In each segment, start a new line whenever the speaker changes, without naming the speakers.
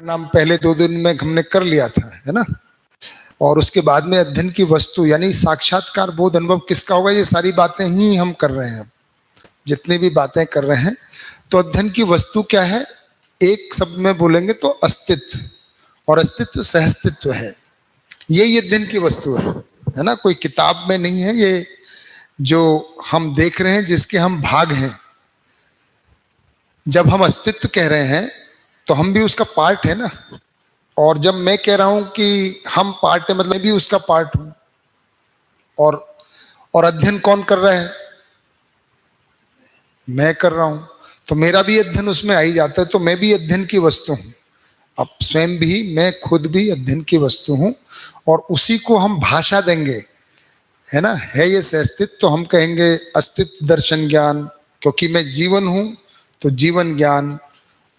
नाम पहले 2 दिन में हमने कर लिया था, है ना। और उसके बाद में अध्ययन की वस्तु यानी साक्षात्कार बोध अनुभव किसका होगा, ये सारी बातें ही हम कर रहे हैं। जितनी भी बातें कर रहे हैं तो अध्ययन की वस्तु क्या है, एक शब्द में बोलेंगे तो अस्तित्व, और अस्तित्व सहअस्तित्व है। यही अध्ययन की वस्तु है ना। कोई किताब में नहीं है, ये जो हम देख रहे हैं जिसके हम भाग हैं। जब हम अस्तित्व कह रहे हैं तो हम भी उसका पार्ट है ना। और जब मैं कह रहा हूं कि हम पार्ट है, मतलब मैं भी उसका पार्ट हूं। और अध्ययन कौन कर रहा है, मैं कर रहा हूं, तो मेरा भी अध्ययन उसमें आ ही जाता है। तो मैं भी अध्ययन की वस्तु हूं। अब स्वयं भी, मैं खुद भी अध्ययन की वस्तु हूं, और उसी को हम भाषा देंगे, है ना। है ये सहअस्तित्व, तो हम कहेंगे अस्तित्व दर्शन ज्ञान, क्योंकि मैं जीवन हूं तो जीवन ज्ञान।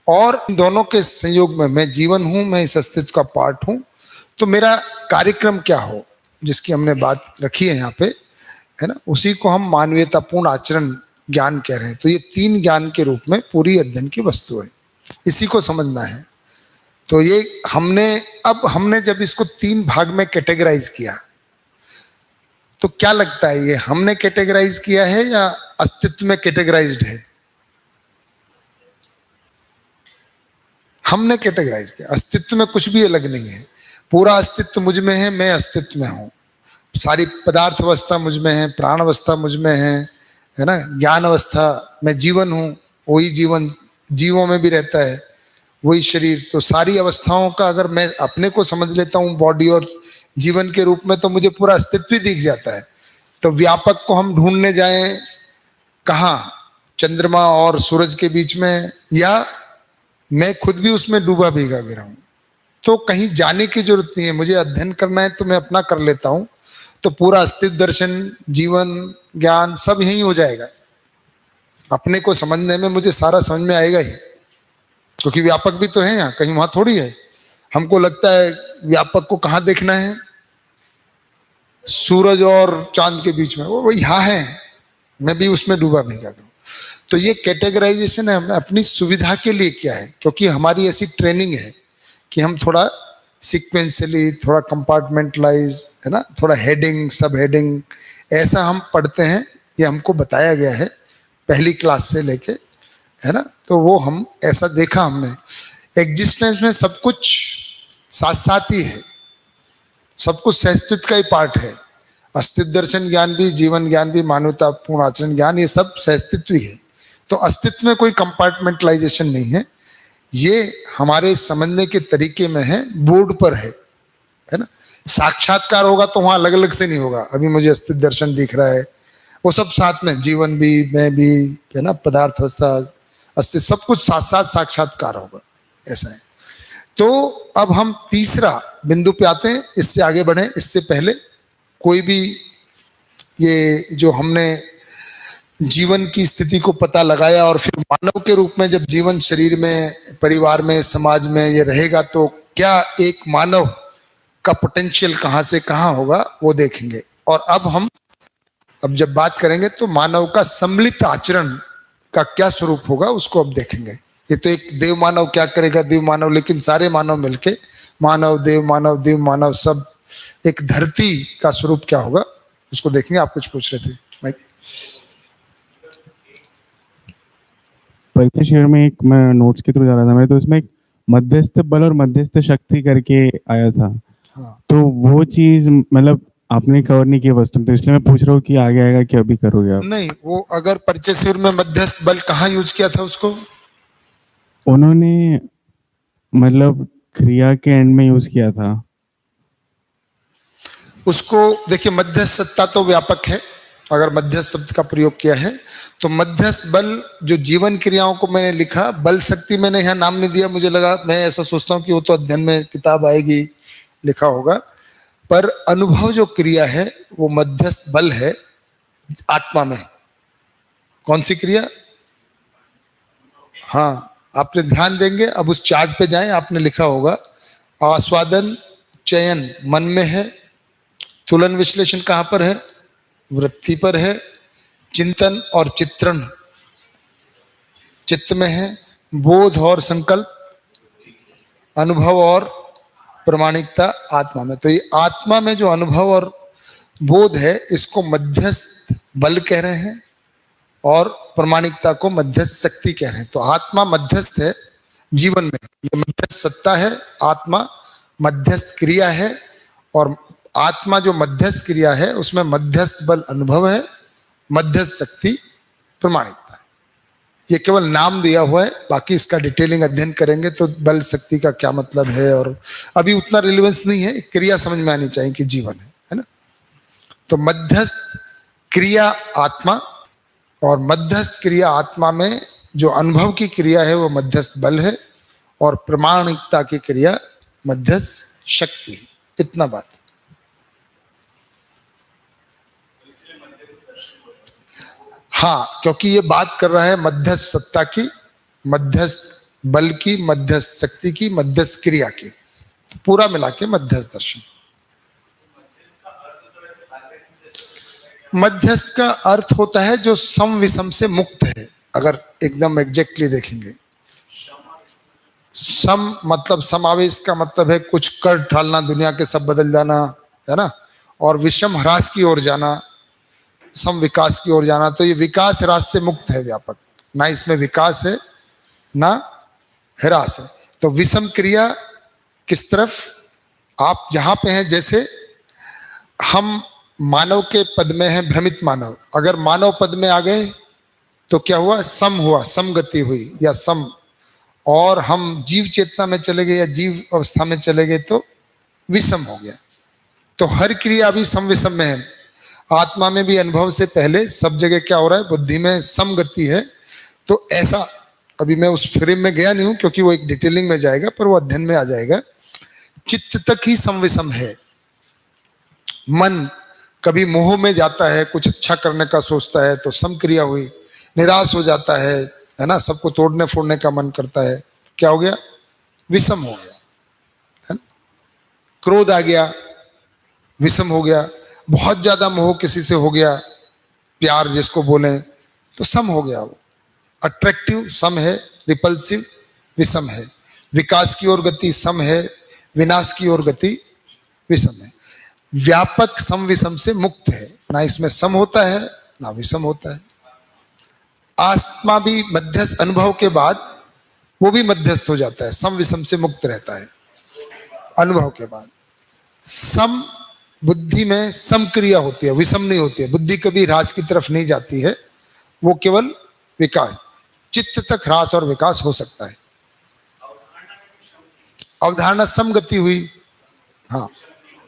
और दोनों के संयोग में मैं जीवन हूं, मैं इस अस्तित्व का पार्ट हूं। तो मेरा कार्यक्रम क्या हो, जिसकी हमने बात रखी है यहाँ पे, है ना, उसी को हम मानवीयतापूर्ण आचरण ज्ञान कह रहे हैं। तो ये 3 ज्ञान के रूप में पूरी अध्ययन की वस्तु है, इसी को समझना है। तो ये हमने जब इसको 3 भाग में कैटेगराइज किया, तो क्या लगता है, ये हमने कैटेगराइज किया है या अस्तित्व में कैटेगराइज्ड है? हमने कैटेगराइज किया। अस्तित्व में कुछ भी अलग नहीं है, पूरा अस्तित्व मुझ में है, मैं अस्तित्व में हूं। सारी पदार्थ अवस्था मुझ में है, प्राण अवस्था मुझ में है ना। ज्ञान अवस्था मैं जीवन हूं, वही जीवन जीवों में भी रहता है, वही शरीर। तो सारी अवस्थाओं का अगर मैं अपने को समझ लेता हूं बॉडी और जीवन के रूप में, तो मुझे पूरा अस्तित्व ही दिख जाता है। तो व्यापक को हम ढूंढने जाएं कहाँ, चंद्रमा और सूरज के बीच में, या मैं खुद भी उसमें डूबा भीगा गिरा हूं। तो कहीं जाने की जरूरत नहीं है, मुझे अध्ययन करना है तो मैं अपना कर लेता हूं। तो पूरा अस्तित्व दर्शन, जीवन ज्ञान सब यही हो जाएगा। अपने को समझने में मुझे सारा समझ में आएगा ही, क्योंकि व्यापक भी तो है यहाँ, कहीं वहां थोड़ी है। हमको लगता है व्यापक को कहाँ देखना है, सूरज और चांद के बीच में, वो यहाँ है, मैं भी उसमें डूबा भीगा गिरा। तो ये कैटेगराइजेशन है हमने अपनी सुविधा के लिए किया है, क्योंकि हमारी ऐसी ट्रेनिंग है कि हम थोड़ा सीक्वेंशियली, थोड़ा कंपार्टमेंटलाइज, है ना, थोड़ा हेडिंग सब हेडिंग ऐसा हम पढ़ते हैं। ये हमको बताया गया है पहली क्लास से लेके, है ना। तो वो हम ऐसा देखा हमने। एग्जिस्टेंस में सब कुछ साथ साथ ही है, सब कुछ सहअस्तित्व का ही पार्ट है। अस्तित्व दर्शन ज्ञान भी, जीवन ज्ञान भी, मानवतापूर्ण आचरण ज्ञान, ये सब सहअस्तित्व ही है। तो अस्तित्व में कोई कंपार्टमेंटलाइजेशन नहीं है, ये हमारे समझने के तरीके में है, बोर्ड पर है ना। साक्षात्कार होगा तो वहां अलग अलग से नहीं होगा। अभी मुझे अस्तित्व दर्शन दिख रहा है, वो सब साथ में, जीवन भी, मैं भी, है ना, पदार्थ अवस्था, अस्तित्व, सब कुछ साथ साथ साक्षात्कार होगा, ऐसा है। तो अब हम तीसरा बिंदु पे आते हैं। इससे आगे बढ़े इससे पहले कोई भी, ये जो हमने जीवन की स्थिति को पता लगाया, और फिर मानव के रूप में जब जीवन शरीर में, परिवार में, समाज में ये रहेगा, तो क्या एक मानव का पोटेंशियल कहाँ से कहाँ होगा वो देखेंगे। और अब जब बात करेंगे तो मानव का सम्मिलित आचरण का क्या स्वरूप होगा उसको अब देखेंगे। ये तो एक देव मानव क्या करेगा, देव मानव, लेकिन सारे मानव मिलके, मानव देव मानव सब एक धरती का स्वरूप क्या होगा उसको देखेंगे। आप कुछ पूछ रहे थे माइक?
परिचय शेयर में एक मैं नोट्स के थ्रू जा रहा था मैं, तो इसमें एक मध्यस्थ बल और मध्यस्थ शक्ति करके आया था।
हाँ।
तो वो चीज मतलब आपने कवर नहीं किया वस्तु, तो इसलिए मैं पूछ रहा हूँ कि आगे आएगा कि अभी करोगे आप?
नहीं, वो अगर परिचय शिविर में मध्यस्थ बल कहाँ यूज किया था उसको?
उन्होंने मतलब क्रिया के एंड में यूज किया था
उसको। देखिए, मध्यस्थ सत्ता तो व्यापक है। अगर मध्यस्थ शब्द का प्रयोग किया है तो मध्यस्थ बल, जो जीवन क्रियाओं को मैंने लिखा, बल शक्ति मैंने यहाँ नाम नहीं दिया। मुझे लगा, मैं ऐसा सोचता हूँ कि वो तो अध्ययन में किताब आएगी, लिखा होगा। पर अनुभव जो क्रिया है वो मध्यस्थ बल है आत्मा में। कौन सी क्रिया? हाँ, आपने ध्यान देंगे, अब उस चार्ट पे जाएं, आपने लिखा होगा आस्वादन चयन मन में है, तुलन विश्लेषण कहाँ पर है? वृत्ति पर है, चिंतन और चित्रण चित्त में है, बोध और संकल्प अनुभव और प्रमाणिकता आत्मा में। तो ये आत्मा में जो अनुभव और बोध है इसको मध्यस्थ बल कह रहे हैं और प्रमाणिकता को मध्यस्थ शक्ति कह रहे हैं। तो आत्मा मध्यस्थ है जीवन में, ये मध्यस्थ सत्ता है, आत्मा मध्यस्थ क्रिया है और आत्मा जो मध्यस्थ क्रिया है उसमें मध्यस्थ बल अनुभव है, मध्यस्थ शक्ति प्रमाणिकता है। ये केवल नाम दिया हुआ है, बाकी इसका डिटेलिंग अध्ययन करेंगे तो बल शक्ति का क्या मतलब है और अभी उतना रिलेवेंस नहीं है, क्रिया समझ में आनी चाहिए कि जीवन है ना। तो मध्यस्थ क्रिया आत्मा और मध्यस्थ क्रिया आत्मा में जो अनुभव की क्रिया है वो मध्यस्थ बल है और प्रमाणिकता की क्रिया मध्यस्थ शक्ति है। इतना बात है। हाँ, क्योंकि ये बात कर रहा है मध्यस्थ सत्ता की, मध्यस्थ बल की, मध्यस्थ शक्ति की, मध्यस्थ क्रिया की, तो पूरा मिला के मध्यस्थ दर्शन। मध्यस्थ का अर्थ होता है जो सम विषम से मुक्त है। अगर एकदम एग्जैक्टली देखेंगे, सम मतलब समावेश का मतलब है कुछ कर डालना, दुनिया के सब बदल जाना, है ना, और विषम ह्रास की ओर जाना, सम विकास की ओर जाना। तो ये विकास ह्रास से मुक्त है, व्यापक, ना इसमें विकास है ना ह्रास है। तो विषम क्रिया किस तरफ, आप जहां पे हैं, जैसे हम मानव के पद में हैं, भ्रमित मानव, अगर मानव पद में आ गए तो क्या हुआ, सम हुआ, सम गति हुई या सम, और हम जीव चेतना में चले गए या जीव अवस्था में चले गए तो विषम हो गया। तो हर क्रिया अभी सम विषम में है। आत्मा में भी अनुभव से पहले सब जगह क्या हो रहा है, बुद्धि में सम गति है। तो ऐसा, अभी मैं उस फ्रेम में गया नहीं हूं क्योंकि वो एक डिटेलिंग में जाएगा, पर वो अध्ययन में आ जाएगा। चित्त तक ही सम विषम है। मन कभी मोह में जाता है, कुछ अच्छा करने का सोचता है तो सम क्रिया हुई, निराश हो जाता है ना, सबको तोड़ने फोड़ने का मन करता है, क्या हो गया, विषम हो गया, है ना। क्रोध आ गया, विषम हो गया। बहुत ज्यादा मोह किसी से हो गया, प्यार जिसको बोले, तो सम हो गया। वो अट्रैक्टिव सम है, रिपल्सिव विषम है। विकास की ओर गति सम है, विनाश की ओर गति विषम है। व्यापक सम विषम से मुक्त है, ना इसमें सम होता है ना विषम होता है। आत्मा भी मध्यस्थ अनुभव के बाद वो भी मध्यस्थ हो जाता है, सम विषम से मुक्त रहता है अनुभव के बाद। सम बुद्धि में सम क्रिया होती है, विषम नहीं होती है। बुद्धि कभी ह्रास की तरफ नहीं जाती है, वो केवल विकास, चित्त तक ह्रास और विकास हो सकता है। अवधारणा सम गति हुई, हाँ,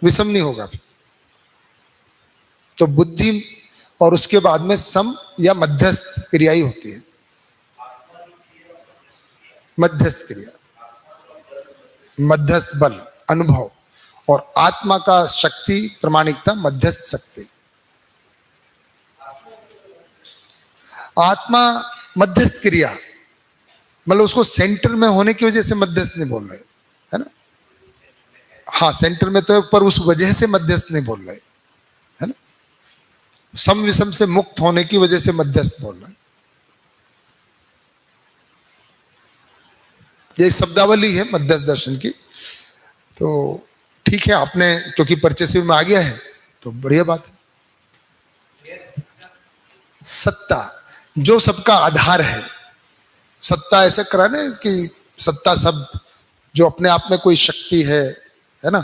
विषम नहीं होगा। तो बुद्धि और उसके बाद में सम या मध्यस्थ क्रिया ही होती है। मध्यस्थ क्रिया, मध्यस्थ बल अनुभव, और आत्मा का शक्ति प्रमाणिकता मध्यस्थ शक्ति। आत्मा मध्यस्थ क्रिया मतलब उसको सेंटर में होने की वजह से मध्यस्थ नहीं बोल रहे, है ना। हाँ, सेंटर में तो, पर उस वजह से मध्यस्थ नहीं बोल रहे, है ना। सम विषम से मुक्त होने की वजह से मध्यस्थ बोल रहे हैं। ये शब्दावली है मध्यस्थ दर्शन की। तो ठीक है, आपने क्योंकि परचेसिव में आ गया है तो बढ़िया बात है। सत्ता जो सबका आधार है, सत्ता ऐसे करा ना कि सत्ता शब्द जो अपने आप में कोई शक्ति है ना,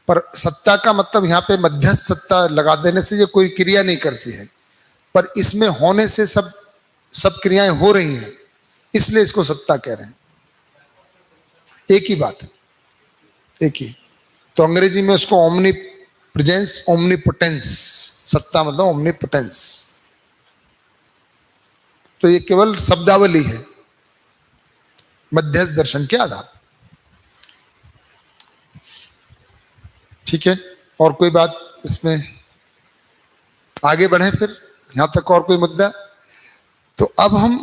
पर सत्ता का मतलब यहाँ पे मध्यस्थ सत्ता लगा देने से ये कोई क्रिया नहीं करती है, पर इसमें होने से सब क्रियाएं हो रही हैं, इसलिए इसको सत्ता कह रहे हैं। एक ही बात है, एक ही। तो अंग्रेजी में उसको ओमनी प्रेजेंस, ओमनीपोटेंस, सत्ता मतलब ओमनीपोटेंस। तो ये केवल शब्दावली है मध्यस्थ दर्शन के आधार। ठीक है, और कोई बात इसमें, आगे बढ़े फिर, यहां तक और कोई मुद्दा। तो अब हम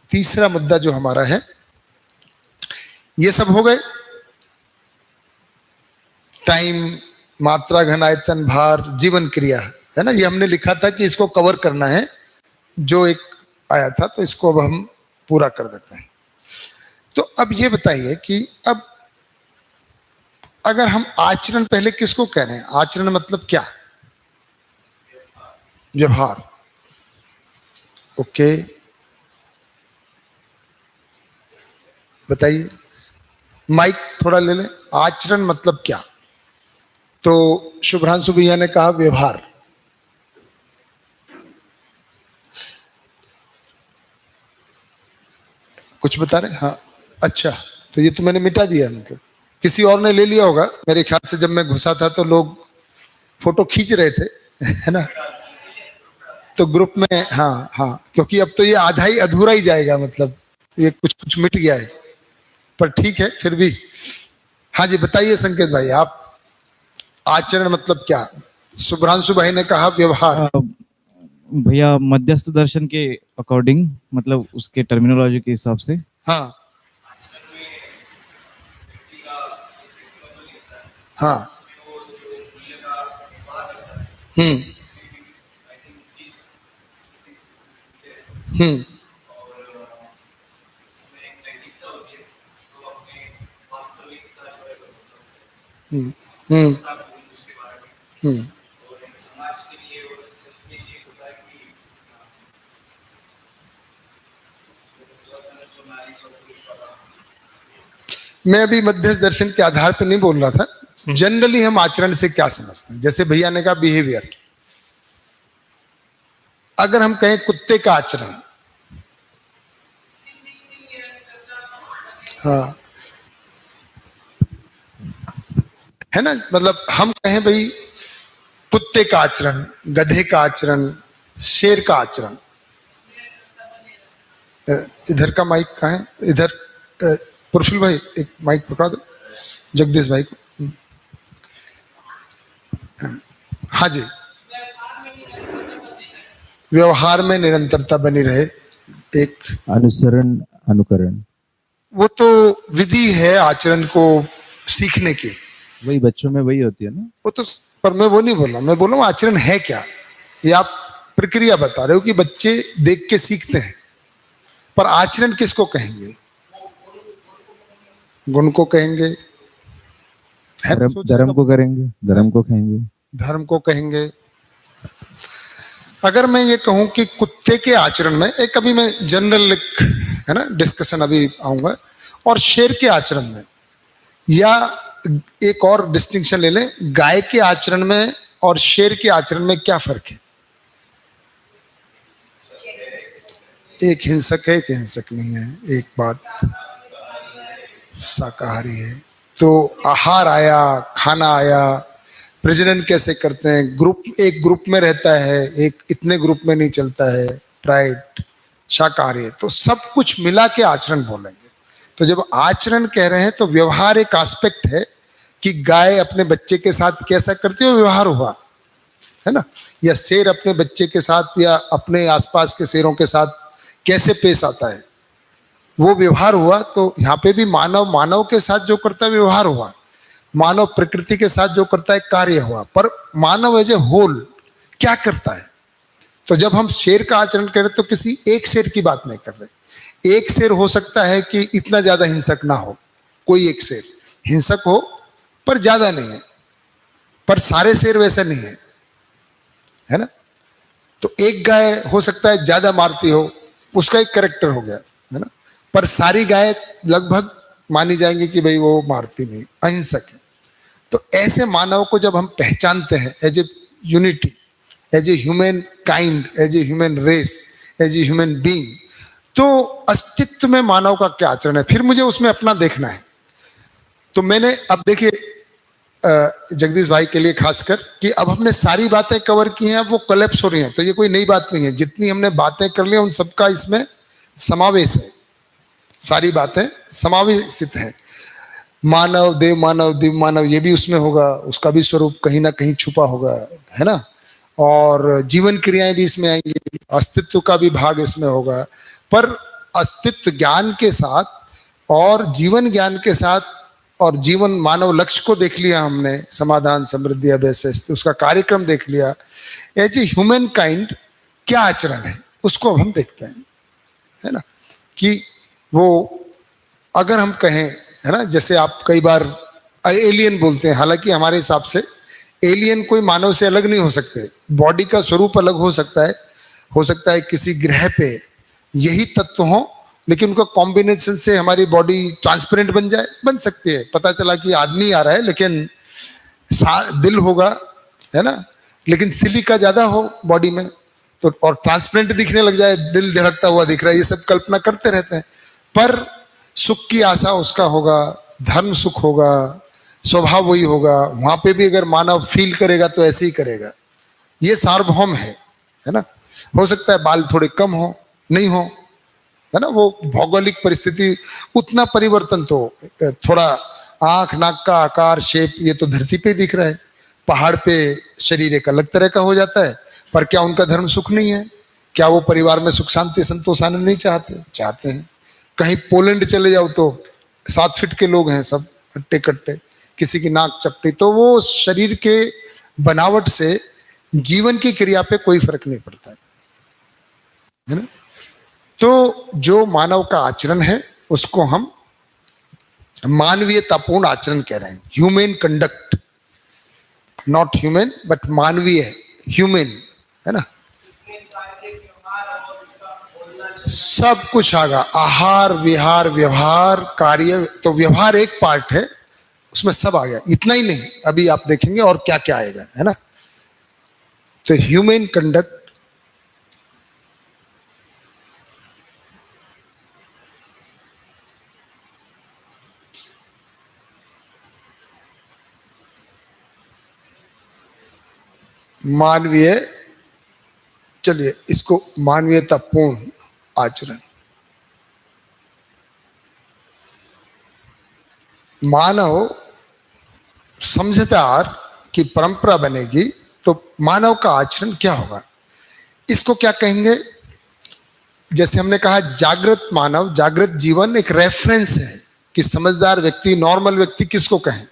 तीसरा मुद्दा जो हमारा है, ये सब हो गए, टाइम, मात्रा, घन, आयतन, भार, जीवन क्रिया, है ना। ये हमने लिखा था कि इसको कवर करना है, जो एक आया था, तो इसको अब हम पूरा कर देते हैं। तो अब ये बताइए कि अब अगर हम आचरण पहले किसको कह रहे हैं? आचरण मतलब क्या? व्यवहार। ओके, बताइए, माइक थोड़ा ले लें। आचरण मतलब क्या? तो शुभ्रांशु भैया ने कहा व्यवहार। कुछ बता रहे? हाँ, अच्छा, तो ये तो मैंने मिटा दिया, मतलब किसी और ने ले लिया होगा मेरे ख्याल से। जब मैं घुसा था तो लोग फोटो खींच रहे थे, है ना, तो ग्रुप में। हाँ हाँ, क्योंकि अब तो ये आधा ही अधूरा ही जाएगा, मतलब ये कुछ कुछ मिट गया है, पर ठीक है फिर भी। हाँ जी, बताइए संकेत भाई, आप आचरण मतलब क्या? शुभ्रांशु भाई ने कहा व्यवहार।
भैया मध्यस्थ दर्शन के अकॉर्डिंग, मतलब उसके टर्मिनोलॉजी के हिसाब से,
हाँ हाँ, हम्म हम्म हम्म हम्म हम्म। मैं अभी मध्यस्थ दर्शन के आधार पर नहीं बोल रहा था, जनरली हम आचरण से क्या समझते हैं। जैसे भैया ने कहा बिहेवियर, अगर हम कहें कुत्ते का आचरण, हाँ, है ना, मतलब हम कहें भाई कुत्ते का आचरण, गधे का आचरण, शेर का आचरण। इधर का माइक कहाँ है? इधर प्रफुल्ल भाई एक माइक पकड़ा दो जगदीश भाई को। हाँ जी, व्यवहार में निरंतरता बनी रहे। एक
अनुसरण, अनुकरण,
वो तो विधि है आचरण को सीखने की,
वही बच्चों में वही होती है ना।
वो तो, पर मैं वो नहीं बोल रहा, मैं बोल रहा हूँ आचरण है क्या। ये आप प्रक्रिया बता रहे हो कि बच्चे देख के सीखते हैं, पर आचरण किसको कहेंगे? गुण को कहेंगे, है ना,
धर्म,
सोचिए
धर्म
तो।
को करेंगे, धर्म को कहेंगे।
धर्म को कहेंगे। अगर मैं ये कहूं कि कुत्ते के आचरण में, एक अभी मैं जनरल है ना डिस्कशन अभी आऊंगा, और शेर के आचरण में, या एक और डिस्टिंक्शन ले लें, गाय के आचरण में और शेर के आचरण में क्या फर्क है? एक हिंसक है, एक हिंसक नहीं है। एक बात, शाकाहारी है, तो आहार आया, खाना आया, प्रजनन कैसे करते हैं, ग्रुप, एक ग्रुप में रहता है, एक इतने ग्रुप में नहीं चलता है, प्राइड, शाकाहारी है, तो सब कुछ मिला के आचरण बोलेंगे। तो जब आचरण कह रहे हैं तो व्यवहार एक एस्पेक्ट है कि गाय अपने बच्चे के साथ कैसा करती है, व्यवहार हुआ, है ना, या शेर अपने बच्चे के साथ या अपने आसपास के शेरों के साथ कैसे पेश आता है, वो व्यवहार हुआ। तो यहाँ पे भी मानव मानव के साथ जो करता है व्यवहार हुआ, मानव प्रकृति के साथ जो करता है कार्य हुआ, पर मानव एज ए होल क्या करता है? तो जब हम शेर का आचरण करें तो किसी एक शेर की बात नहीं कर रहे। एक शेर हो सकता है कि इतना ज्यादा हिंसक ना हो, कोई एक शेर हिंसक हो पर ज्यादा नहीं है, पर सारे शेर वैसा नहीं है, है ना। तो एक गाय हो सकता है ज्यादा मारती हो, उसका एक करेक्टर हो गया, है ना, पर सारी गाय लगभग मानी जाएंगी कि भाई वो मारती नहीं, अहिंसक है। तो ऐसे मानव को जब हम पहचानते हैं as a unity, as a human kind, as a human race, as a human being, तो अस्तित्व में मानव का क्या आचरण है, फिर मुझे उसमें अपना देखना है। तो मैंने अब देखिए जगदीश भाई के लिए खासकर कि अब हमने सारी बातें कवर की हैं, अब वो कोलैप्स हो रही हैं, तो ये कोई नई बात नहीं है, जितनी हमने बातें कर ली उन सबका इसमें समावेश है, सारी बातें समावेशित हैं। मानव, देव मानव, दिव्य मानव, ये भी उसमें होगा, उसका भी स्वरूप कहीं ना कहीं छुपा होगा, है ना, और जीवन क्रियाएं भी इसमें आएंगी, अस्तित्व का भी भाग इसमें होगा। पर अस्तित्व ज्ञान के साथ और जीवन ज्ञान के साथ और जीवन मानव लक्ष्य को देख लिया हमने, समाधान, समृद्धि, अभय, उसका कार्यक्रम देख लिया। एज ए ह्यूमन काइंड क्या आचरण है उसको अब हम देखते हैं, है ना, कि वो अगर हम कहें, है ना, जैसे आप कई बार एलियन बोलते हैं। हालांकि हमारे हिसाब से एलियन कोई मानव से अलग नहीं हो सकते, बॉडी का स्वरूप अलग हो सकता है किसी ग्रह पे यही तत्व हो, लेकिन उनका कॉम्बिनेशन से हमारी बॉडी ट्रांसपेरेंट बन सकती है। पता चला कि आदमी आ रहा है लेकिन दिल होगा, है ना, लेकिन सिलिका ज्यादा हो बॉडी में, तो और ट्रांसपेरेंट दिखने लग जाए, दिल धड़कता हुआ दिख रहा है, ये सब कल्पना करते रहते हैं। पर सुख की आशा उसका होगा, धर्म सुख होगा, स्वभाव वही होगा। वहां पे भी अगर मानव फील करेगा तो ऐसे ही करेगा। ये सार्वभौम है ना। हो सकता है बाल थोड़े कम हो, नहीं हो, है ना, वो भौगोलिक परिस्थिति उतना परिवर्तन, तो थोड़ा आंख नाक का आकार शेप ये तो धरती पे दिख रहा है, पहाड़ पे शरीर एक अलग तरह का हो जाता है। पर क्या उनका धर्म सुख नहीं है? क्या वो परिवार में सुख शांति संतोष आनंद नहीं चाहते हैं? कहीं पोलैंड चले जाओ तो 7 फीट के लोग हैं, सब हट्टे कट्टे, किसी की नाक चपटी। तो वो शरीर के बनावट से जीवन की क्रिया पे कोई फर्क नहीं पड़ता है ना। तो जो मानव का आचरण है उसको हम मानवीयतापूर्ण आचरण कह रहे हैं, human conduct, not human but मानवीय, ह्यूमन, है ना। सब कुछ आगा, आहार विहार व्यवहार कार्य, तो व्यवहार एक पार्ट है, उसमें सब आ गया। इतना ही नहीं, अभी आप देखेंगे और क्या क्या आएगा, है ना। तो ह्यूमन कंडक्ट, मानवीय, चलिए इसको मानवीयतापूर्ण आचरण, मानव समझदार की परंपरा बनेगी तो मानव का आचरण क्या होगा, इसको क्या कहेंगे। जैसे हमने कहा जागृत मानव, जागृत जीवन एक रेफरेंस है कि समझदार व्यक्ति, नॉर्मल व्यक्ति किसको कहें।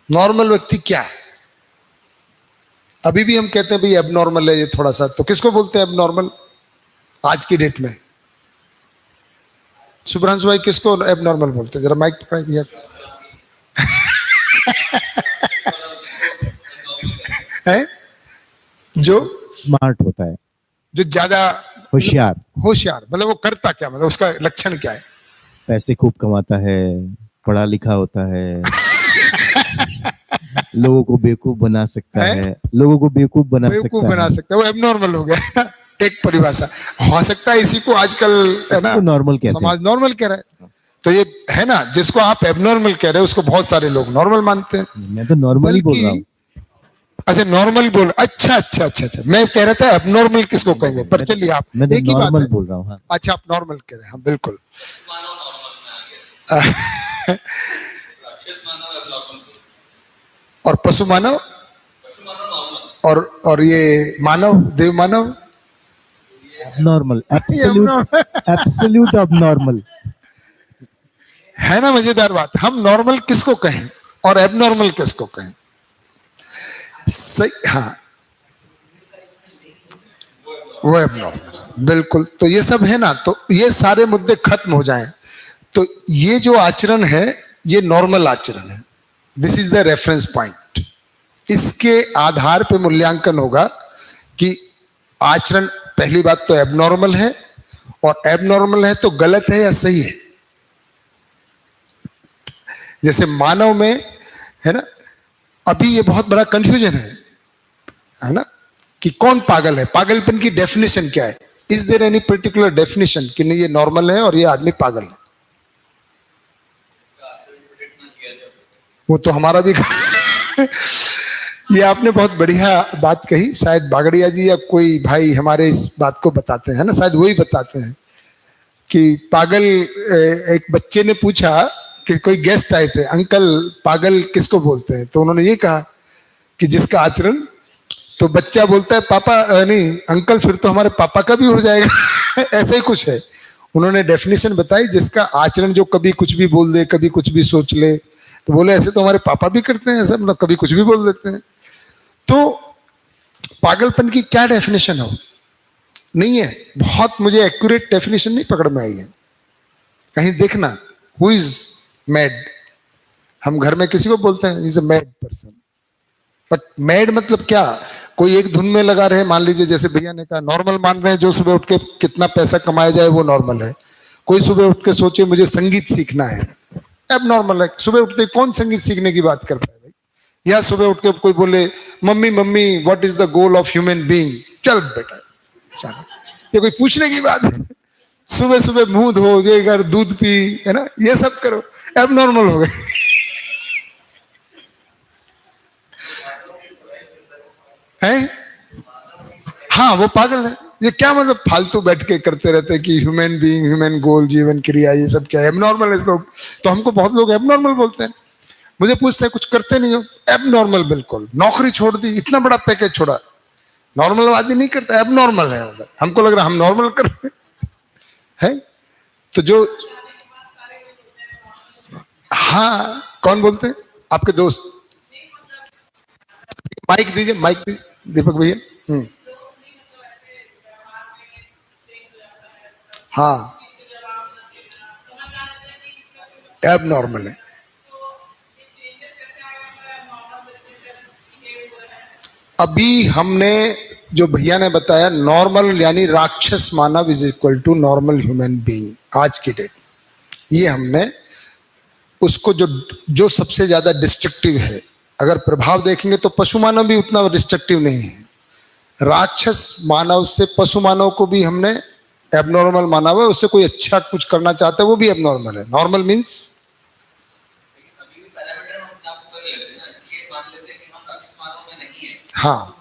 नॉर्मल व्यक्ति क्या है? अभी भी हम कहते हैं भाई एबनॉर्मल है ये थोड़ा सा, तो किसको बोलते हैं एबनॉर्मल आज की डेट में? सुब्रंशु भाई किसको एबनॉर्मल बोलते हैं? जरा माइक पकड़ाइए भैया। है जो
स्मार्ट होता है,
जो ज्यादा
होशियार,
मतलब वो करता क्या, मतलब उसका लक्षण क्या है?
पैसे खूब कमाता है, पढ़ा लिखा होता है, लोगों को बेवकूफ बना सकता है, लोगों को बेवकूफ बना सकता है।
वो एबनॉर्मल हो गया। एक परिभाषा हो सकता है, इसी को आजकल है ना
नॉर्मल कहते हैं,
समाज नॉर्मल कह रहा है। तो ये है ना, जिसको आप एबनॉर्मल कह रहे हो उसको बहुत सारे लोग नॉर्मल मानते हैं।
मैं तो नॉर्मल ही बोल रहा हूँ।
अच्छा नॉर्मल बोल, अच्छा, मैं कह रहा था एबनॉर्मल किसको कहेंगे, पर चलिए आप
मैं
एक ही बात
नॉर्मल
है।
बोल रहा हूँ। हाँ।
अच्छा आप नॉर्मल कह रहे हैं, हाँ बिल्कुल। और पशु मानव और ये मानव, देव मानव
नॉर्मल, एब्सोल्यूट अबनॉर्मल,
है ना। मजेदार बात, हम नॉर्मल किसको कहें और एबनॉर्मल किसको कहें? सही, हाँ वो एबनॉर्मल, बिल्कुल। तो ये सब है ना, तो ये सारे मुद्दे खत्म हो जाएं तो ये जो आचरण है ये नॉर्मल आचरण है। This is the reference point. इसके आधार पे मूल्यांकन होगा कि आचरण, पहली बात तो एबनॉर्मल है, और एबनॉर्मल है तो गलत है या सही है। जैसे मानव में है ना, अभी ये बहुत बड़ा कंफ्यूजन है ना, कि कौन पागल है, पागलपन की डेफिनेशन क्या है। Is there any particular definition कि नहीं ये नॉर्मल है और ये आदमी पागल है? वो तो हमारा भी ये आपने बहुत बढ़िया बात कही, शायद बागड़िया जी या कोई भाई हमारे इस बात को बताते हैं ना, शायद वही बताते हैं कि पागल, एक बच्चे ने पूछा कि कोई गेस्ट आए थे, अंकल पागल किसको बोलते हैं? तो उन्होंने ये कहा कि जिसका आचरण, तो बच्चा बोलता है पापा, नहीं अंकल फिर तो हमारे पापा का भी हो जाएगा। ऐसा ही कुछ है। उन्होंने डेफिनेशन बताई, जिसका आचरण जो कभी कुछ भी बोल दे, कभी कुछ भी सोच ले, तो बोले ऐसे तो हमारे पापा भी करते हैं, ऐसा मतलब कभी कुछ भी बोल देते हैं। तो पागलपन की क्या डेफिनेशन हो, नहीं है, बहुत मुझे एक्यूरेट डेफिनेशन नहीं पकड़ में आई है। कहीं देखना हु इज मैड, हम घर में किसी को बोलते हैं is a mad person, but mad मतलब क्या? कोई एक धुन में लगा रहे, मान लीजिए जैसे भैया ने कहा नॉर्मल मान रहे हैं जो सुबह उठ के कितना पैसा कमाया जाए वो नॉर्मल है। कोई सुबह उठ के सोचे मुझे संगीत सीखना है, अब नॉर्मल है। सुबह उठते कौन संगीत सीखने की बात करता है भाई? या सुबह उठ के कोई बोले mummy mummy what is the goal of human being, चल बेटा चल, ये कोई पूछने की बात है? सुबह सुबह मुंह धो, ये कर, दूध पी, है ना, ये सब करो, अब नॉर्मल हो गए। हैं? हाँ वो पागल है। ये क्या मतलब फालतू बैठ के करते रहते हैं कि ह्यूमन बीइंग, ह्यूमन गोल, जीवन क्रिया, ये सब क्या है? एबनॉर्मल है लोग, तो हमको बहुत लोग एबनॉर्मल बोलते हैं। मुझे पूछते हैं कुछ करते नहीं हो, एबनॉर्मल बिल्कुल, नौकरी छोड़ दी, इतना बड़ा पैकेज छोड़ा, नॉर्मल आदमी नहीं करता, एबनॉर्मल है। हमको लग रहा हम नॉर्मल कर रहे हैं। तो जो, हाँ कौन बोलते हैं? आपके दोस्त? माइक दीजिए, माइक दीजिए दीपक भैया। हाँ एबनॉर्मल है। अभी हमने जो भैया ने बताया नॉर्मल यानी राक्षस मानव is equal to normal human being आज की डेट, ये हमने उसको जो जो सबसे ज्यादा डिस्ट्रक्टिव है, अगर प्रभाव देखेंगे तो पशु मानव भी उतना डिस्ट्रक्टिव नहीं है। राक्षस मानव से पशु मानव को भी हमने एबनॉर्मल माना हुआ है, उससे कोई अच्छा कुछ करना चाहता है वो भी एबनॉर्मल है। नॉर्मल मीन्स हाँ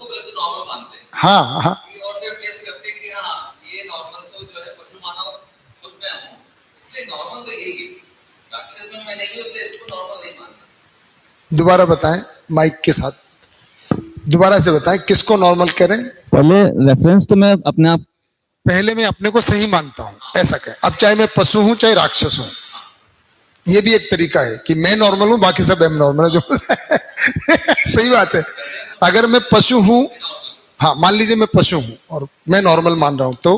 हाँ हाँ दोबारा बताएं माइक के साथ, दोबारा से बताएं किसको नॉर्मल कह रहे हैं?
पहले रेफरेंस तो मैं अपने आप,
पहले मैं अपने को सही मानता हूं ऐसा कहें। अब चाहे मैं पशु हूं चाहे राक्षस हूं, ये भी एक तरीका है कि मैं नॉर्मल हूं बाकी सब एबनॉर्मल है जो सही बात है। अगर मैं पशु हूं, हाँ मान लीजिए मैं पशु हूं और मैं नॉर्मल मान रहा हूं, तो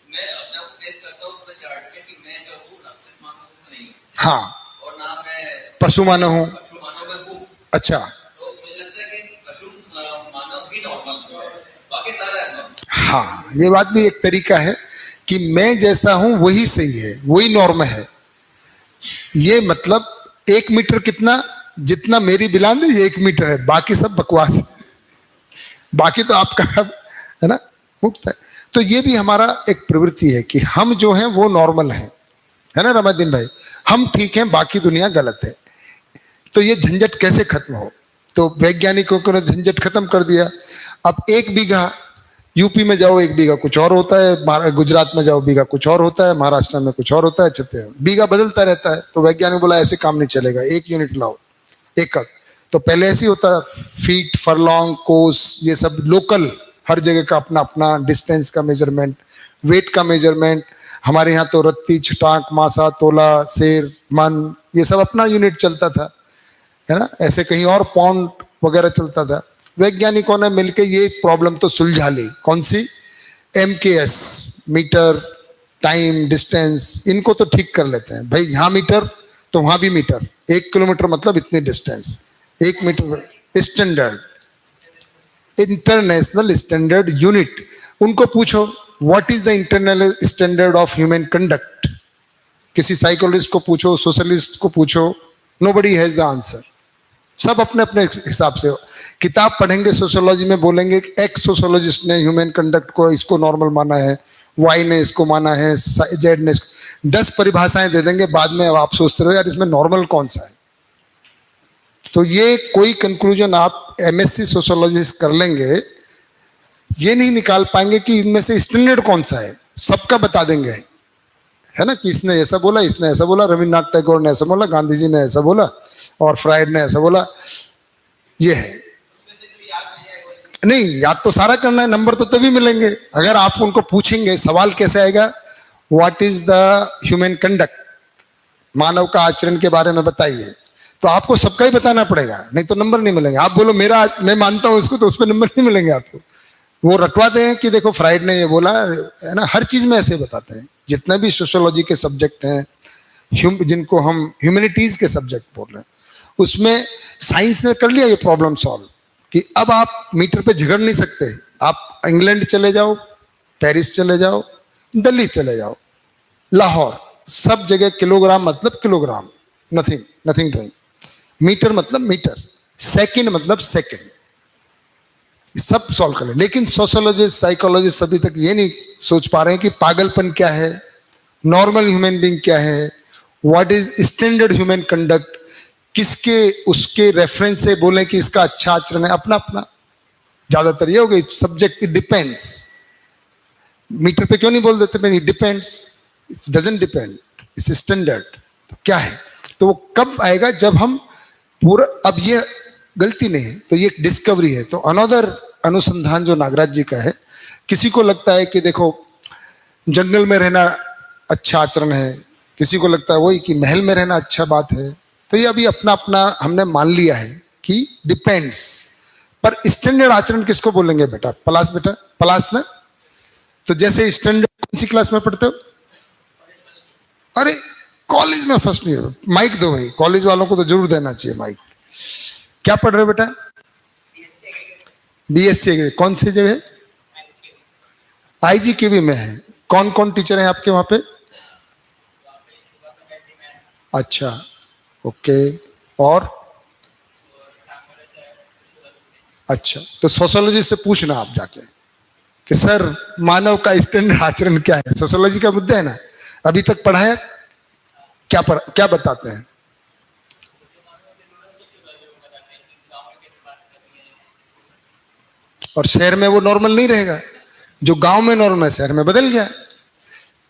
मैं अपने आप को प्लेस करता हूं पूरे चार्ट में कि मैं जो हूं राक्षस मानव नहीं हूं,
हाँ
और ना मैं
पशु मानव हूं।
पशु मानव में हूं।
अच्छा,
तो मुझे लगता है कि पशु मानव ही नॉर्मल है, बाकी सारा एबनॉर्मल।
हाँ ये बात भी एक तरीका है कि मैं जैसा हूं वही सही है, वही नॉर्म है। ये मतलब 1 मीटर कितना, जितना मेरी बिलांद है ये 1 मीटर है, बाकी सब बकवास है, बाकी तो आपका है ना मुक्त है। तो ये भी हमारा एक प्रवृत्ति है कि हम जो हैं वो नॉर्मल हैं, है ना रमादीन भाई, हम ठीक हैं बाकी दुनिया गलत है। तो ये झंझट कैसे खत्म हो? तो वैज्ञानिकों ने झंझट खत्म कर दिया। अब 1 बीघा यूपी में जाओ 1 बीघा कुछ और होता है, गुजरात में जाओ बीघा कुछ और होता है, महाराष्ट्र में कुछ और होता है, छत्तीसगढ़ बीघा बदलता रहता है। तो वैज्ञानिक बोला ऐसे काम नहीं चलेगा, 1 यूनिट लाओ, एकड़। तो पहले ऐसे ही होता, फीट, फरलॉन्ग, कोस, ये सब लोकल, हर जगह का अपना अपना डिस्टेंस का मेजरमेंट, वेट का मेजरमेंट। हमारे यहाँ तो रत्ती, छटाक, मासा, तोला, सेर, मन, ये सब अपना यूनिट चलता था, है ना। ऐसे कहीं और पाउंड वगैरह चलता था। वैज्ञानिकों ने मिलकर ये प्रॉब्लम तो सुलझा ली। कौन सी? MKS, मीटर, टाइम, डिस्टेंस, इनको तो ठीक कर लेते हैं भाई। यहाँ मीटर तो वहां भी मीटर, 1 किलोमीटर मतलब इतनी distance, 1 metre standard, international standard unit. उनको पूछो what is the internal standard of human conduct, किसी साइकोलॉजिस्ट को पूछो, सोशलिस्ट को पूछो, नोबडी हैज द आंसर। सब अपने अपने हिसाब से किताब पढ़ेंगे सोशियोलॉजी में, बोलेंगे एक्स सोशियोलॉजिस्ट ने ह्यूमन कंडक्ट को इसको नॉर्मल माना है, वाई ने इसको माना है, जेड ने 10 परिभाषाएं दे देंगे। बाद में आप सोचते रहो यार इसमें नॉर्मल कौन सा है। तो ये कोई कंक्लूजन आप MSc सोशियोलॉजिस्ट कर लेंगे, ये नहीं निकाल पाएंगे कि इनमें से स्टैंडर्ड कौन सा है। सबका बता देंगे, है ना, कि इसने ऐसा बोला, इसने ऐसा बोला, रविन्द्रनाथ टैगोर ने ऐसा बोला, गांधी जी ने ऐसा बोला और फ्राइड ने ऐसा बोला। ये है नहीं, याद तो सारा करना है, नंबर तो तभी मिलेंगे। अगर आप उनको पूछेंगे सवाल कैसे आएगा, what is the human conduct, मानव का आचरण के बारे में बताइए, तो आपको सबका ही बताना पड़ेगा, नहीं तो नंबर नहीं मिलेंगे। आप बोलो मेरा, मैं मानता हूं इसको, तो उस पर नंबर नहीं मिलेंगे आपको। वो रटवाते हैं कि देखो फ्राइड ने ये बोला, है ना, हर चीज में ऐसे बताते हैं। जितने भी सोशियोलॉजी के सब्जेक्ट हैं, जिनको हम ह्यूमैनिटीज के सब्जेक्ट बोल रहे हैं, उसमें साइंस ने कर लिया ये प्रॉब्लम सॉल्व कि अब आप मीटर पे झगड़ नहीं सकते। आप इंग्लैंड चले जाओ, पेरिस चले जाओ, दिल्ली चले जाओ, लाहौर, सब जगह किलोग्राम मतलब kilogram, nothing nothing doing. Metre मतलब मीटर, सेकंड मतलब सेकंड, सब सॉल्व कर ले। लेकिन सोशियोलॉजिस्ट, साइकोलॉजिस्ट अभी तक ये नहीं सोच पा रहे हैं कि पागलपन क्या है, नॉर्मल ह्यूमन बीइंग क्या है, what is standard human conduct, किसके उसके रेफरेंस से बोलें कि इसका अच्छा आचरण है। अपना अपना ज्यादातर ये हो गई सब्जेक्ट, इट डिपेंड्स। मीटर पे क्यों नहीं बोल देते मैं, it depends, it doesn't depend, it's standard. तो क्या है, तो वो कब आएगा जब हम पूरा, अब ये गलती नहीं है तो ये एक डिस्कवरी है। तो अनदर अनुसंधान जो नागराज जी का है, किसी को लगता है कि देखो जंगल में रहना अच्छा आचरण है, किसी को लगता है वही कि महल में रहना अच्छा बात है। तो ये अभी अपना अपना हमने मान लिया है कि डिपेंड्स। पर स्टैंडर्ड आचरण किसको बोलेंगे बेटा, पलाश बेटा, पलाश ना। तो जैसे स्टैंडर्ड कौन सी क्लास में पढ़ते हो? अरे कॉलेज में फर्स्ट ईयर, माइक दो भाई, कॉलेज वालों को तो जरूर देना चाहिए माइक। क्या पढ़ रहे हो बेटा? BSc agri. कौन सी जगह? IGKB में है। कौन कौन टीचर हैं आपके वहां पे? अच्छा, ओके। और अच्छा, तो सोशियोलॉजी से पूछना आप जाके कि सर मानव का स्टैंडर्ड आचरण क्या है। सोशियोलॉजी का मुद्दा है ना, अभी तक पढ़ाया क्या बताते हैं? और शहर में वो नॉर्मल नहीं रहेगा, जो गांव में नॉर्मल है शहर में बदल गया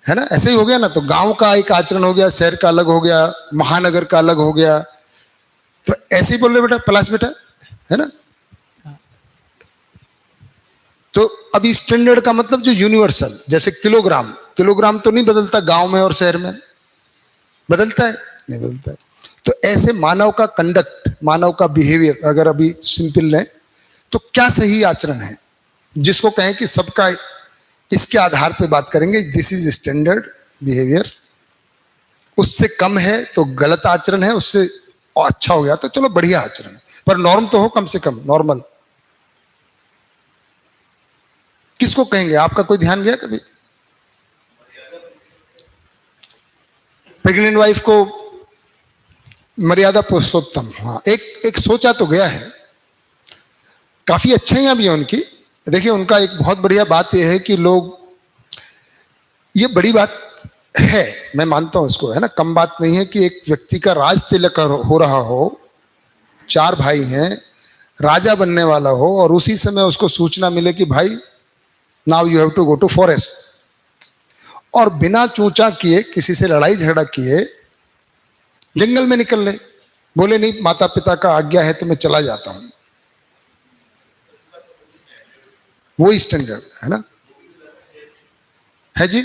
है ना। ऐसे ही हो गया ना, तो गांव का एक आचरण हो गया, शहर का अलग हो गया, महानगर का अलग हो गया। तो ऐसे ही बोल रहे बेटा, पलाश बेटा, है ना। तो अभी स्टैंडर्ड का मतलब जो यूनिवर्सल, जैसे किलोग्राम, किलोग्राम तो नहीं बदलता गांव में और शहर में, बदलता है? नहीं बदलता है। तो ऐसे मानव का कंडक्ट, मानव का बिहेवियर अगर अभी सिंपल लें तो क्या सही आचरण है जिसको कहें कि सबका, इसके आधार पे बात करेंगे, दिस इज स्टैंडर्ड बिहेवियर। उससे कम है तो गलत आचरण है, उससे अच्छा हो गया तो चलो बढ़िया आचरण है, पर नॉर्म तो हो कम से कम, नॉर्मल। किसको कहेंगे? आपका कोई ध्यान गया कभी? प्रेग्नेंट वाइफ को मर्यादा पुरुषोत्तम, हाँ, एक सोचा तो गया है, काफी अच्छाइयां भी है उनकी। देखिए उनका एक बहुत बढ़िया बात यह है कि लोग, ये बड़ी बात है, मैं मानता हूं इसको, है ना, कम बात नहीं है कि एक व्यक्ति का राज तिलक हो रहा हो, 4 भाई हैं, राजा बनने वाला हो, और उसी समय उसको सूचना मिले कि भाई now you have to go to forest, और बिना चूचा किए, किसी से लड़ाई झगड़ा किए जंगल में निकल ले, बोले नहीं माता पिता का आज्ञा है तो मैं चला जाता हूं। वो स्टैंडर्ड है ना, है जी।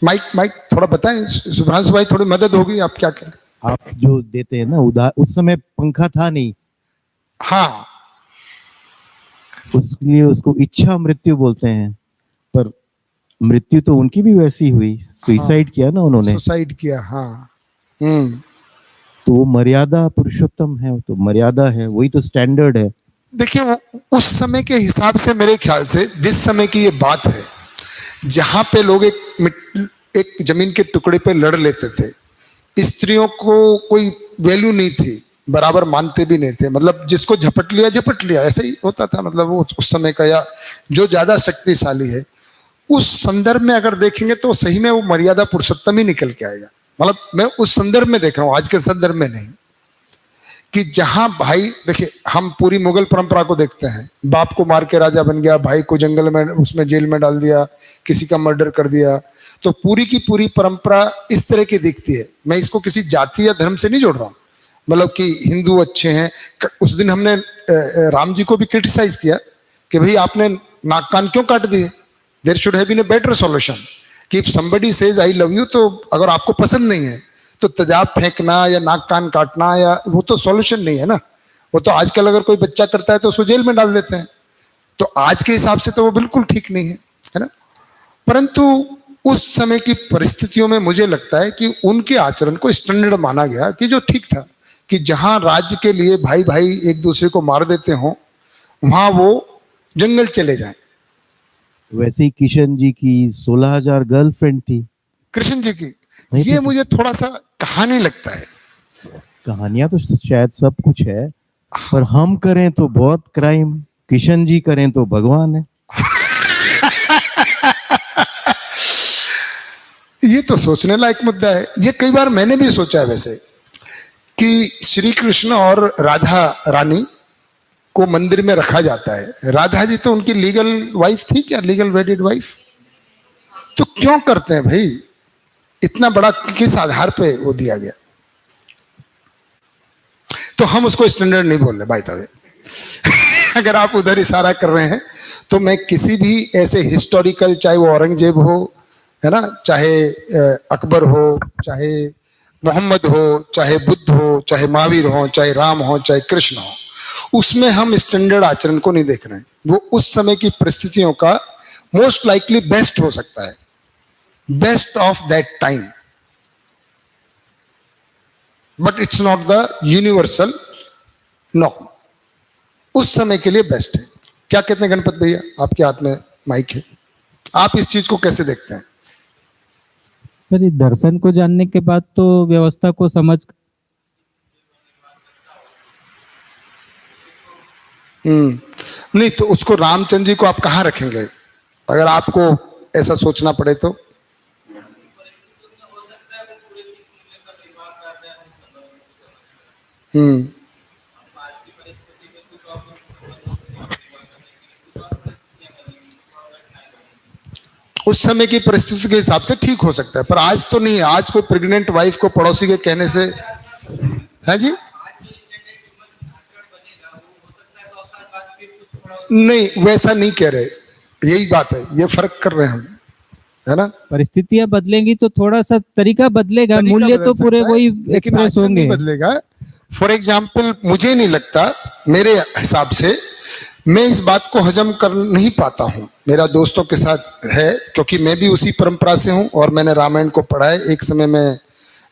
माइक थोड़ा बताएं सुभ्रांशु भाई, थोड़ी मदद होगी, आप क्या करें?
आप जो देते हैं ना उस समय पंखा था नहीं,
हाँ,
उसलिए उसको इच्छा मृत्यु बोलते हैं, पर मृत्यु तो उनकी भी वैसी हुई, सुसाइड किया ना उन्होंने,
सुसाइड किया, हाँ।
तो वो मर्यादा पुरुषोत्तम है, तो मर्यादा है, वही तो स्टैंडर्ड है।
देखिए वो उस समय के हिसाब से, मेरे ख्याल से जिस समय की ये बात है, जहां पे लोग एक जमीन के टुकड़े पे लड़ लेते थे, स्त्रियों को कोई वैल्यू नहीं थी, बराबर मानते भी नहीं थे, मतलब जिसको झपट लिया, ऐसे ही होता था। मतलब वो उस समय का, या जो ज्यादा शक्तिशाली है, उस संदर्भ में अगर देखेंगे तो सही में वो मर्यादा पुरुषोत्तम ही निकल के आएगा। मतलब मैं उस संदर्भ में देख रहा हूं, आज के संदर्भ में नहीं, कि जहां भाई, देखिए हम पूरी मुगल परंपरा को देखते हैं, बाप को मार के राजा बन गया, भाई को जंगल में, उसमें जेल में डाल दिया, किसी का मर्डर कर दिया, तो पूरी की पूरी परंपरा इस तरह की दिखती है। मैं इसको किसी जाति या धर्म से नहीं जोड़ रहा हूं, मतलब कि हिंदू अच्छे हैं। उस दिन हमने राम जी को भी क्रिटिसाइज किया कि भाई आपने नाक कान क्यों काट दिए, there should have been a better solution, कि if somebody says I love you, तो अगर आपको पसंद नहीं है तो तेजाब फेंकना या नाक कान काटना, या वो तो सॉल्यूशन नहीं है ना। वो तो आजकल अगर कोई बच्चा करता है तो उसको जेल में डाल देते हैं, तो आज के हिसाब से तो वो बिल्कुल ठीक नहीं है ना। परंतु उस समय की परिस्थितियों में मुझे लगता है कि उनके आचरण को स्टैंडर्ड माना गया कि जो ठीक था, कि जहां राज्य के लिए भाई भाई एक दूसरे को मार देते हो, वहां वो जंगल चले जाएं।
वैसे ही किशन जी की 16,000 गर्लफ्रेंड थी।
कृष्ण जी की
नहीं
ये
तो-
मुझे थोड़ा सा कहानी लगता है।
कहानियां तो शायद सब कुछ है, पर हम करें तो बहुत क्राइम, किशन जी करें तो भगवान है।
ये तो सोचने लायक मुद्दा है। ये कई बार मैंने भी सोचा है वैसे, कि श्री कृष्ण और राधा रानी को मंदिर में रखा जाता है। राधा जी तो उनकी लीगल वाइफ थी क्या, लीगल वेडिड वाइफ? तो क्यों करते हैं भाई, इतना बड़ा किस आधार पे वो दिया गया? तो हम उसको स्टैंडर्ड नहीं बोल रहे बाय द वे। अगर आप उधर इशारा कर रहे हैं तो मैं किसी भी ऐसे हिस्टोरिकल, चाहे वो औरंगजेब हो, है ना, चाहे अकबर हो, चाहे मोहम्मद हो, चाहे बुद्ध हो, चाहे महावीर हो, चाहे राम हो, चाहे कृष्ण हो, उसमें हम स्टैंडर्ड आचरण को नहीं देख रहे हैं। वो उस समय की परिस्थितियों का मोस्ट लाइकली बेस्ट हो सकता है, best of that time, but it's not the universal norm. उस समय के लिए बेस्ट है। क्या कहते हैं गणपत भैया, आपके हाथ में माइक है, आप इस चीज को कैसे देखते हैं?
सर ये दर्शन को जानने के बाद तो व्यवस्था को समझ
नहीं तो उसको रामचंद्र जी को आप कहाँ रखेंगे, अगर आपको ऐसा सोचना पड़े तो? हम्म उस समय की परिस्थिति के हिसाब से ठीक हो सकता है, पर आज तो नहीं है। आज कोई प्रेग्नेंट वाइफ को पड़ोसी के कहने से, है जी, नहीं वैसा नहीं कह रहे, यही बात है, ये फर्क कर रहे हैं हम, है ना।
परिस्थितियां बदलेंगी तो थोड़ा सा तरीका बदलेगा,
तरीका
मूल्य
बदल
तो पूरे
सकता है,
वही
लेकिन
एक्सप्रेस
आचरण
होंगे।
नहीं बदलेगा। फॉर एग्जाम्पल, मुझे नहीं लगता, मेरे हिसाब से मैं इस बात को हजम कर नहीं पाता हूं। मेरा दोस्तों के साथ है, क्योंकि मैं भी उसी परंपरा से हूं और मैंने रामायण को पढ़ा है। एक समय में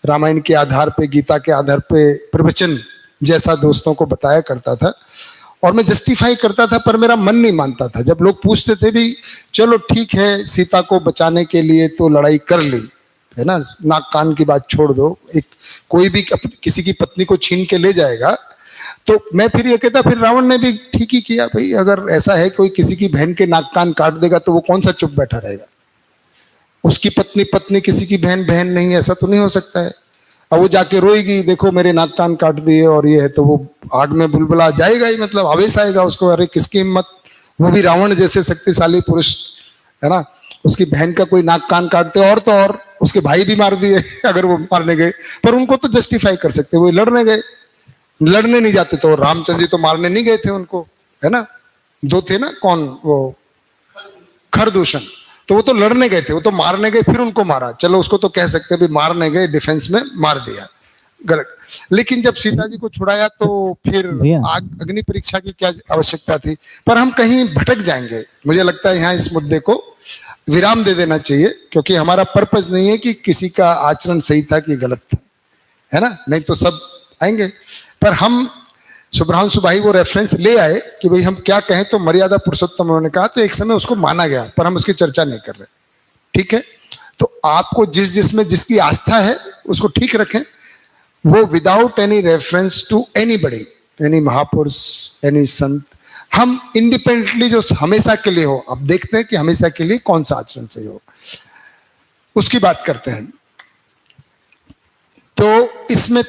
रामायण के आधार पे, गीता के आधार पे प्रवचन जैसा दोस्तों को बताया करता था और मैं जस्टिफाई करता था, पर मेरा मन नहीं मानता था। जब लोग पूछते थे भी, चलो ठीक है, सीता को बचाने के लिए तो लड़ाई कर ली, है ना, नाक कान की बात छोड़ दो, एक कोई भी किसी की पत्नी को छीन के ले जाएगा, तो मैं फिर ये कहता, फिर रावण ने भी ठीक ही किया भाई। अगर ऐसा है कोई किसी की बहन के नाक कान काट देगा तो वो कौन सा चुप बैठा रहेगा? उसकी पत्नी पत्नी, किसी की बहन बहन नहीं, ऐसा तो नहीं हो सकता है। अब वो जाके रोएगी, देखो मेरे नाक कान काट दिए और ये है, तो वो आग में बुलबुला जाएगा ही, मतलब आवेश आएगा उसको, अरे किसकी हिम्मत, वो भी रावण जैसे शक्तिशाली पुरुष, है ना, उसकी बहन का कोई नाक कान काटते, और तो और उसके भाई भी मार दिए अगर वो मारने गए, पर उनको तो जस्टिफाई कर सकते, वो लड़ने गए। लड़ने नहीं जाते तो रामचंद्र जी तो मारने नहीं गए थे उनको, है ना, दो थे ना, कौन वो खरदूषण, तो वो तो लड़ने गए थे, वो तो मारने गए फिर उनको मारा। चलो उसको तो कह सकते हैं भी मारने गए, डिफेंस में मार दिया, गलत। लेकिन जब सीता जी को छुड़ाया तो फिर
भैया।
अग्नि परीक्षा की क्या आवश्यकता थी? पर हम कहीं भटक जाएंगे, मुझे लगता है यहाँ इस मुद्दे को विराम दे देना चाहिए, क्योंकि हमारा पर्पस नहीं है कि किसी का आचरण सही था कि गलत था, है ना, नहीं तो सब आएंगे। पर हम शुभ्रांशु भाई वो रेफरेंस ले आए कि भाई हम क्या कहें, तो मर्यादा पुरुषोत्तम उन्होंने कहा, तो एक समय उसको माना गया, पर हम उसकी चर्चा नहीं कर रहे, ठीक है। तो आपको जिसमें जिसकी आस्था है उसको ठीक रखें, वो without any reference to anybody, any महापुरुष, एनी संत, हम इंडिपेंडेंटली जो हमेशा के लिए हो, अब देखते हैं कि हमेशा के लिए कौन सा आचरण सही हो, उसकी बात करते हैं। तो इसमें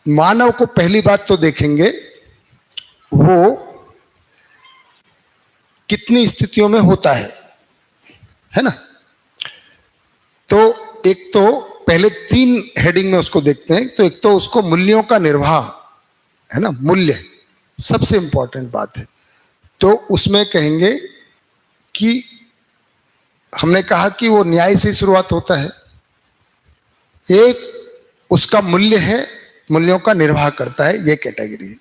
मानव को पहली बात तो देखेंगे वो कितनी स्थितियों में होता है ना। तो एक तो पहले 3 हेडिंग में उसको देखते हैं। तो एक तो उसको मूल्यों का निर्वाह, है ना, मूल्य सबसे इंपॉर्टेंट बात है। तो उसमें कहेंगे कि हमने कहा कि वो न्याय से शुरुआत होता है, एक उसका मूल्य है, मूल्यों का निर्वाह करता है, ये कैटेगरी है।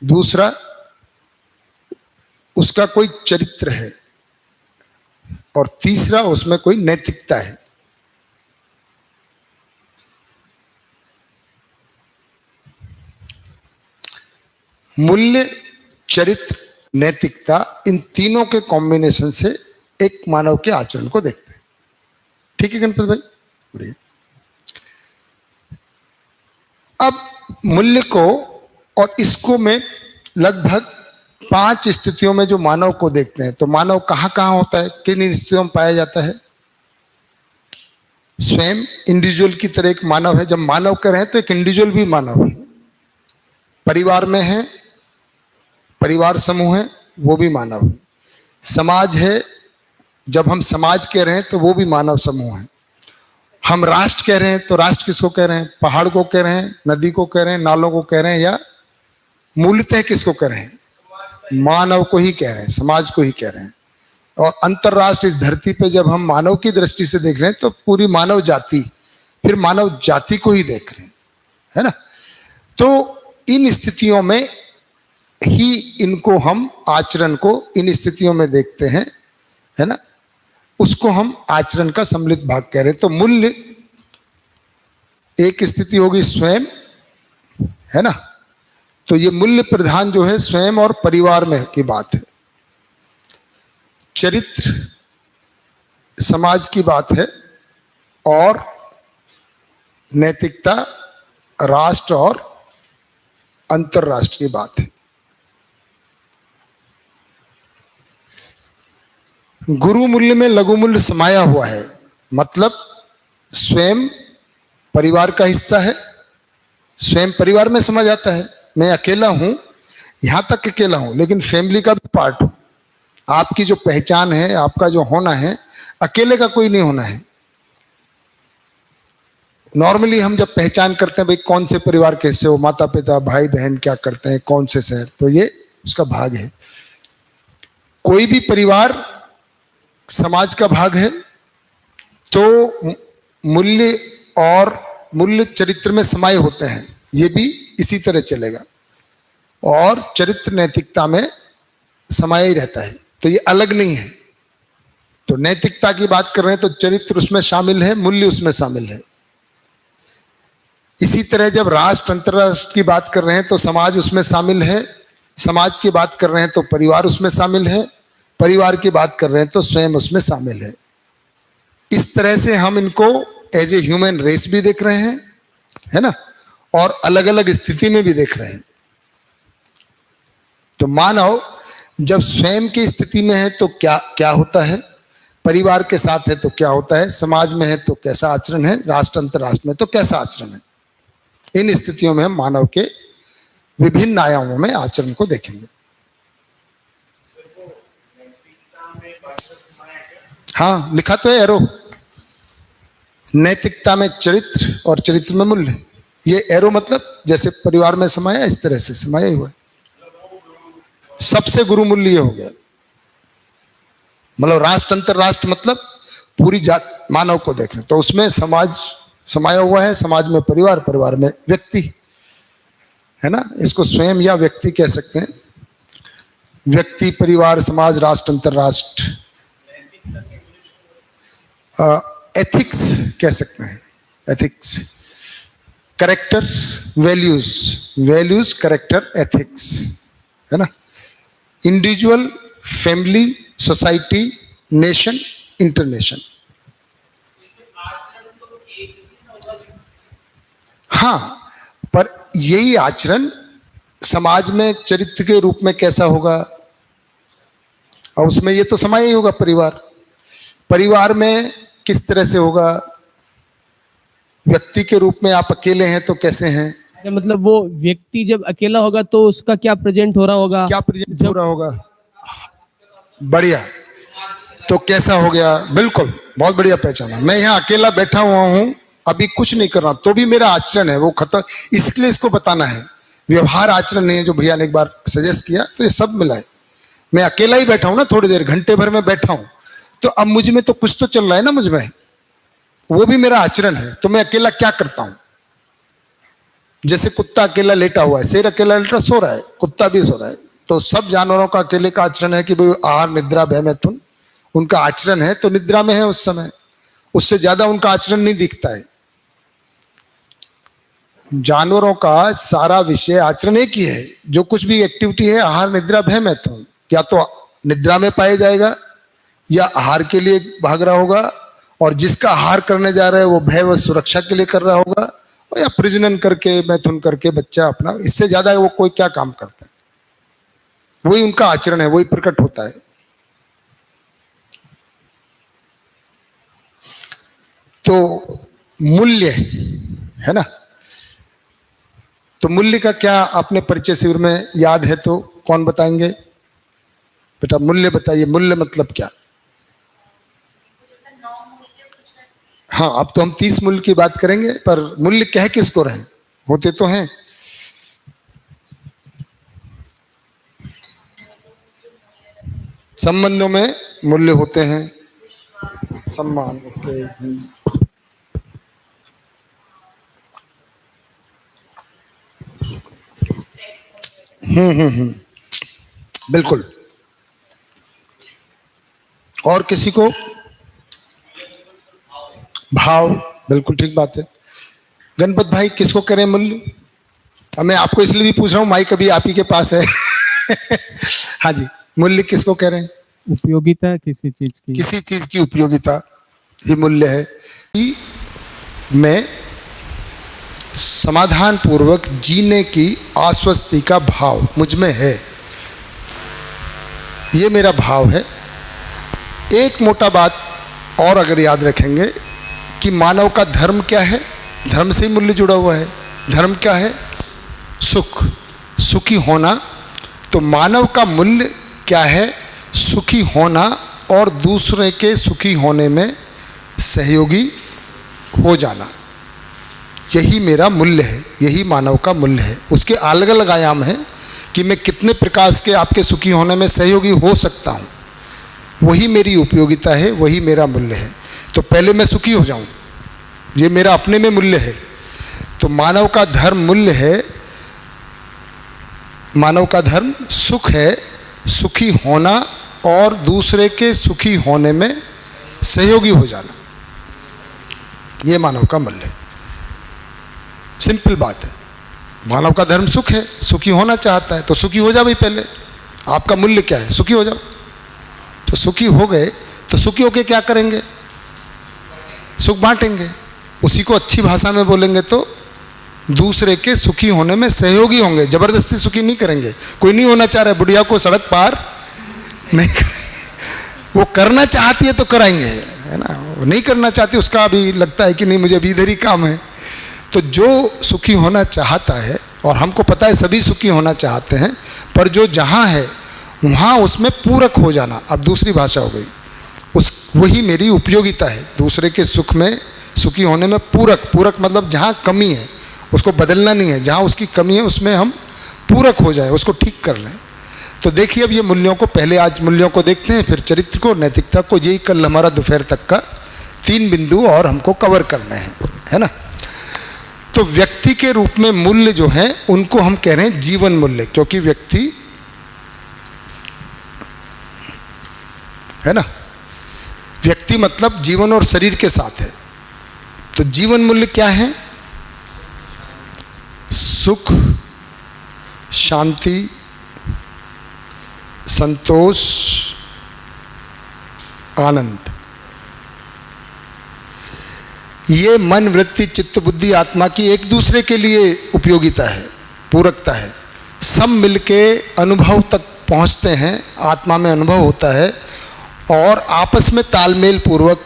दूसरा उसका कोई चरित्र है, और तीसरा उसमें कोई नैतिकता है। मूल्य, चरित्र, नैतिकता, इन तीनों के कॉम्बिनेशन से एक मानव के आचरण को देखते हैं। ठीक है गणपत भाई, बढ़िया। अब मूल्य को और इसको में लगभग 5 स्थितियों में जो मानव को देखते हैं, तो मानव कहाँ कहाँ होता है, किन स्थितियों में पाया जाता है? स्वयं इंडिविजुअल की तरह एक मानव है। जब मानव कह रहे हैं तो एक इंडिविजुअल भी मानव है। परिवार में है, परिवार समूह है, वो भी मानव है। समाज है, जब हम समाज कह रहे हैं तो वो भी मानव समूह है। हम राष्ट्र कह रहे हैं तो राष्ट्र किसको कह रहे हैं? पहाड़ को कह रहे हैं, नदी को कह रहे हैं, नालों को कह रहे हैं, या मूलतः किसको कह रहे हैं? मानव को ही कह रहे हैं, समाज को ही कह रहे हैं। और अंतरराष्ट्र, इस धरती पे जब हम मानव की दृष्टि से देख रहे हैं तो पूरी मानव जाति, फिर मानव जाति को ही देख रहे हैं, है ना। तो इन स्थितियों में ही इनको हम आचरण को इन स्थितियों में देखते हैं, है ना। उसको हम आचरण का सम्मिलित भाग कह रहे हैं। तो मूल्य एक स्थिति होगी स्वयं, है ना। तो ये मूल्य प्रधान जो है स्वयं और परिवार में की बात है। चरित्र समाज की बात है, और नैतिकता राष्ट्र और अंतरराष्ट्र की बात है। गुरु मूल्य में लघु मूल्य समाया हुआ है, मतलब स्वयं परिवार का हिस्सा है, स्वयं परिवार में समा जाता है। मैं अकेला हूं, यहां तक अकेला हूं, लेकिन फैमिली का भी पार्ट हूं। आपकी जो पहचान है, आपका जो होना है, अकेले का कोई नहीं होना है। नॉर्मली हम जब पहचान करते हैं भाई कौन से परिवार के हिस्से हो, माता पिता भाई बहन क्या करते हैं, कौन से शहर, तो ये उसका भाग है। कोई भी परिवार समाज का भाग है, तो मूल्य और मूल्य चरित्र में समाये होते हैं, ये भी इसी तरह चलेगा। और चरित्र नैतिकता में समाया ही रहता है, तो ये अलग नहीं है। तो नैतिकता की बात कर रहे हैं तो चरित्र उसमें शामिल है, मूल्य उसमें शामिल है। इसी तरह जब राष्ट्र अंतरराष्ट्र की बात कर रहे हैं तो समाज उसमें शामिल है, समाज की बात कर रहे हैं तो परिवार उसमें शामिल है, परिवार की बात कर रहे हैं तो स्वयं उसमें शामिल है। इस तरह से हम इनको एज ए ह्यूमन रेस भी देख रहे हैं, है ना, और अलग अलग स्थिति में भी देख रहे हैं। तो मानव जब स्वयं की स्थिति में है तो क्या क्या होता है, परिवार के साथ है तो क्या होता है, समाज में है तो कैसा आचरण है, राष्ट्र अंतरराष्ट्र में तो कैसा आचरण है। इन स्थितियों में हम मानव के विभिन्न आयामों में आचरण को देखेंगे। हाँ, लिखा तो है एरो, नैतिकता में चरित्र और चरित्र में मूल्य। ये एरो मतलब जैसे परिवार में समाया, इस तरह से समाया हुआ है। सबसे गुरु मूल्य ये हो गया, मतलब राष्ट्र अंतरराष्ट्र मतलब पूरी जात मानव को देख रहे, तो उसमें समाज समाया हुआ है, समाज में परिवार, परिवार में व्यक्ति, है ना। इसको स्वयं या व्यक्ति कह सकते हैं, व्यक्ति, परिवार, समाज, राष्ट्र, अंतरराष्ट्र। एथिक्स कह सकते हैं, ethics, character, values, values, character, ethics, है ना। इंडिविजुअल, फैमिली, सोसाइटी, नेशन, इंटरनेशन। हाँ, पर यही आचरण समाज में चरित्र के रूप में कैसा होगा, और उसमें ये तो समाया ही होगा परिवार। परिवार में किस तरह से होगा, व्यक्ति के रूप में आप अकेले हैं तो कैसे हैं,
मतलब वो व्यक्ति जब अकेला होगा तो उसका क्या प्रेजेंट हो रहा होगा,
क्या प्रेजेंट हो रहा होगा। बढ़िया, तो कैसा हो गया, बिल्कुल बहुत बढ़िया पहचाना। मैं यहाँ अकेला बैठा हुआ हूँ, अभी कुछ नहीं कर रहा, तो भी मेरा आचरण है वो खत्म, इसलिए इसको बताना है। व्यवहार आचरण नहीं है जो भैया ने एक बार सजेस्ट किया, तो ये सब मिला है। मैं अकेला ही बैठा हूँ ना, थोड़ी देर, घंटे भर में बैठा हूँ, तो अब मुझ में तो कुछ तो चल रहा है ना मुझ में, वो भी मेरा आचरण है। तो मैं अकेला क्या करता हूँ, जैसे कुत्ता अकेला लेटा हुआ है, शेर अकेला लेटा सो रहा है, कुत्ता भी सो रहा है, तो सब जानवरों का अकेले का आचरण है कि भाई आहार निद्रा भय मैथुन उनका आचरण है, तो निद्रा में है उस समय, उससे ज्यादा उनका आचरण नहीं दिखता है। जानवरों का सारा विषय आचरण एक ही है। जो कुछ भी एक्टिविटी है आहार निद्रा भय मैथुन, या तो निद्रा में पाया जाएगा या आहार के लिए भाग रहा होगा, और जिसका आहार करने जा रहा है वो भय व सुरक्षा के लिए कर रहा होगा, और या प्रजनन करके मैथुन करके बच्चा अपना, इससे ज्यादा वो कोई क्या काम करता है। वही उनका आचरण है, वही प्रकट होता है। तो मूल्य है ना, तो मूल्य का क्या आपने परिचय शिविर में याद है तो कौन बताएंगे? बेटा मूल्य बताइए, मूल्य मतलब क्या? हाँ, अब तो हम 30 मूल्य की बात करेंगे, पर मूल्य कह किसको रहे? होते तो हैं। संबंधों में मूल्य होते हैं, सम्मान, ओके। बिल्कुल। और किसी को? भाव, बिल्कुल ठीक बात है। गणपत भाई किसको करें मूल्य? मैं आपको इसलिए भी पूछ रहा हूँ, माइक अभी आप ही के पास है। हाँ जी, मूल्य किसको कह रहे हैं?
उपयोगिता किसी चीज की,
किसी चीज की उपयोगिता ही मूल्य है। कि मैं समाधान पूर्वक जीने की आश्वस्ति का भाव मुझ में है, ये मेरा भाव है। एक मोटा बात और अगर याद रखेंगे कि मानव का धर्म क्या है, धर्म से ही मूल्य जुड़ा हुआ है। धर्म क्या है? सुख, सुखी होना। तो मानव का मूल्य क्या है? सुखी होना और दूसरे के सुखी होने में सहयोगी हो जाना। यही मेरा मूल्य है, यही मानव का मूल्य है। उसके अलग अलग आयाम हैं कि मैं कितने प्रकार के आपके सुखी होने में सहयोगी हो सकता हूँ, वही मेरी उपयोगिता है, वही मेरा मूल्य है। तो पहले मैं सुखी हो जाऊं, ये मेरा अपने में मूल्य है। तो मानव का धर्म मूल्य है, मानव का धर्म सुख है, सुखी होना और दूसरे के सुखी होने में सहयोगी हो जाना, ये मानव का मूल्य है। सिंपल बात है। मानव का धर्म सुख है, सुखी होना चाहता है, तो सुखी हो जा भाई। पहले आपका मूल्य क्या है? सुखी हो जाओ। तो सुखी हो गए तो सुखी होके क्या करेंगे? सुख बांटेंगे। उसी को अच्छी भाषा में बोलेंगे तो दूसरे के सुखी होने में सहयोगी होंगे। जबरदस्ती सुखी नहीं करेंगे। कोई नहीं होना चाह रहा है बुढ़िया को सड़क पार नहीं करेंगे, वो करना चाहती है तो कराएंगे, है ना। वो नहीं करना चाहती, उसका अभी लगता है कि नहीं मुझे अभी इधर ही काम है। तो जो सुखी होना चाहता है, और हमको पता है सभी सुखी होना चाहते हैं, पर जो जहाँ है वहाँ उसमें पूरक हो जाना, अब दूसरी भाषा हो गई, उस वही मेरी उपयोगिता है। दूसरे के सुख में, सुखी होने में पूरक। पूरक मतलब जहाँ कमी है उसको बदलना नहीं है, जहाँ उसकी कमी है उसमें हम पूरक हो जाए, उसको ठीक कर लें। तो देखिए अब ये मूल्यों को, पहले आज मूल्यों को देखते हैं, फिर चरित्र को, नैतिकता को। यही कल हमारा दोपहर तक का 3 बिंदु और हमको कवर करने हैं, है ना। तो व्यक्ति के रूप में मूल्य जो है उनको हम कह रहे हैं जीवन मूल्य, क्योंकि व्यक्ति है ना, व्यक्ति मतलब जीवन और शरीर के साथ है। तो जीवन मूल्य क्या है? सुख, शांति, संतोष, आनंद। ये मन, वृत्ति, चित्त, बुद्धि, आत्मा की एक दूसरे के लिए उपयोगिता है, पूरकता है। सब मिलके अनुभव तक पहुंचते हैं, आत्मा में अनुभव होता है, और आपस में तालमेल पूर्वक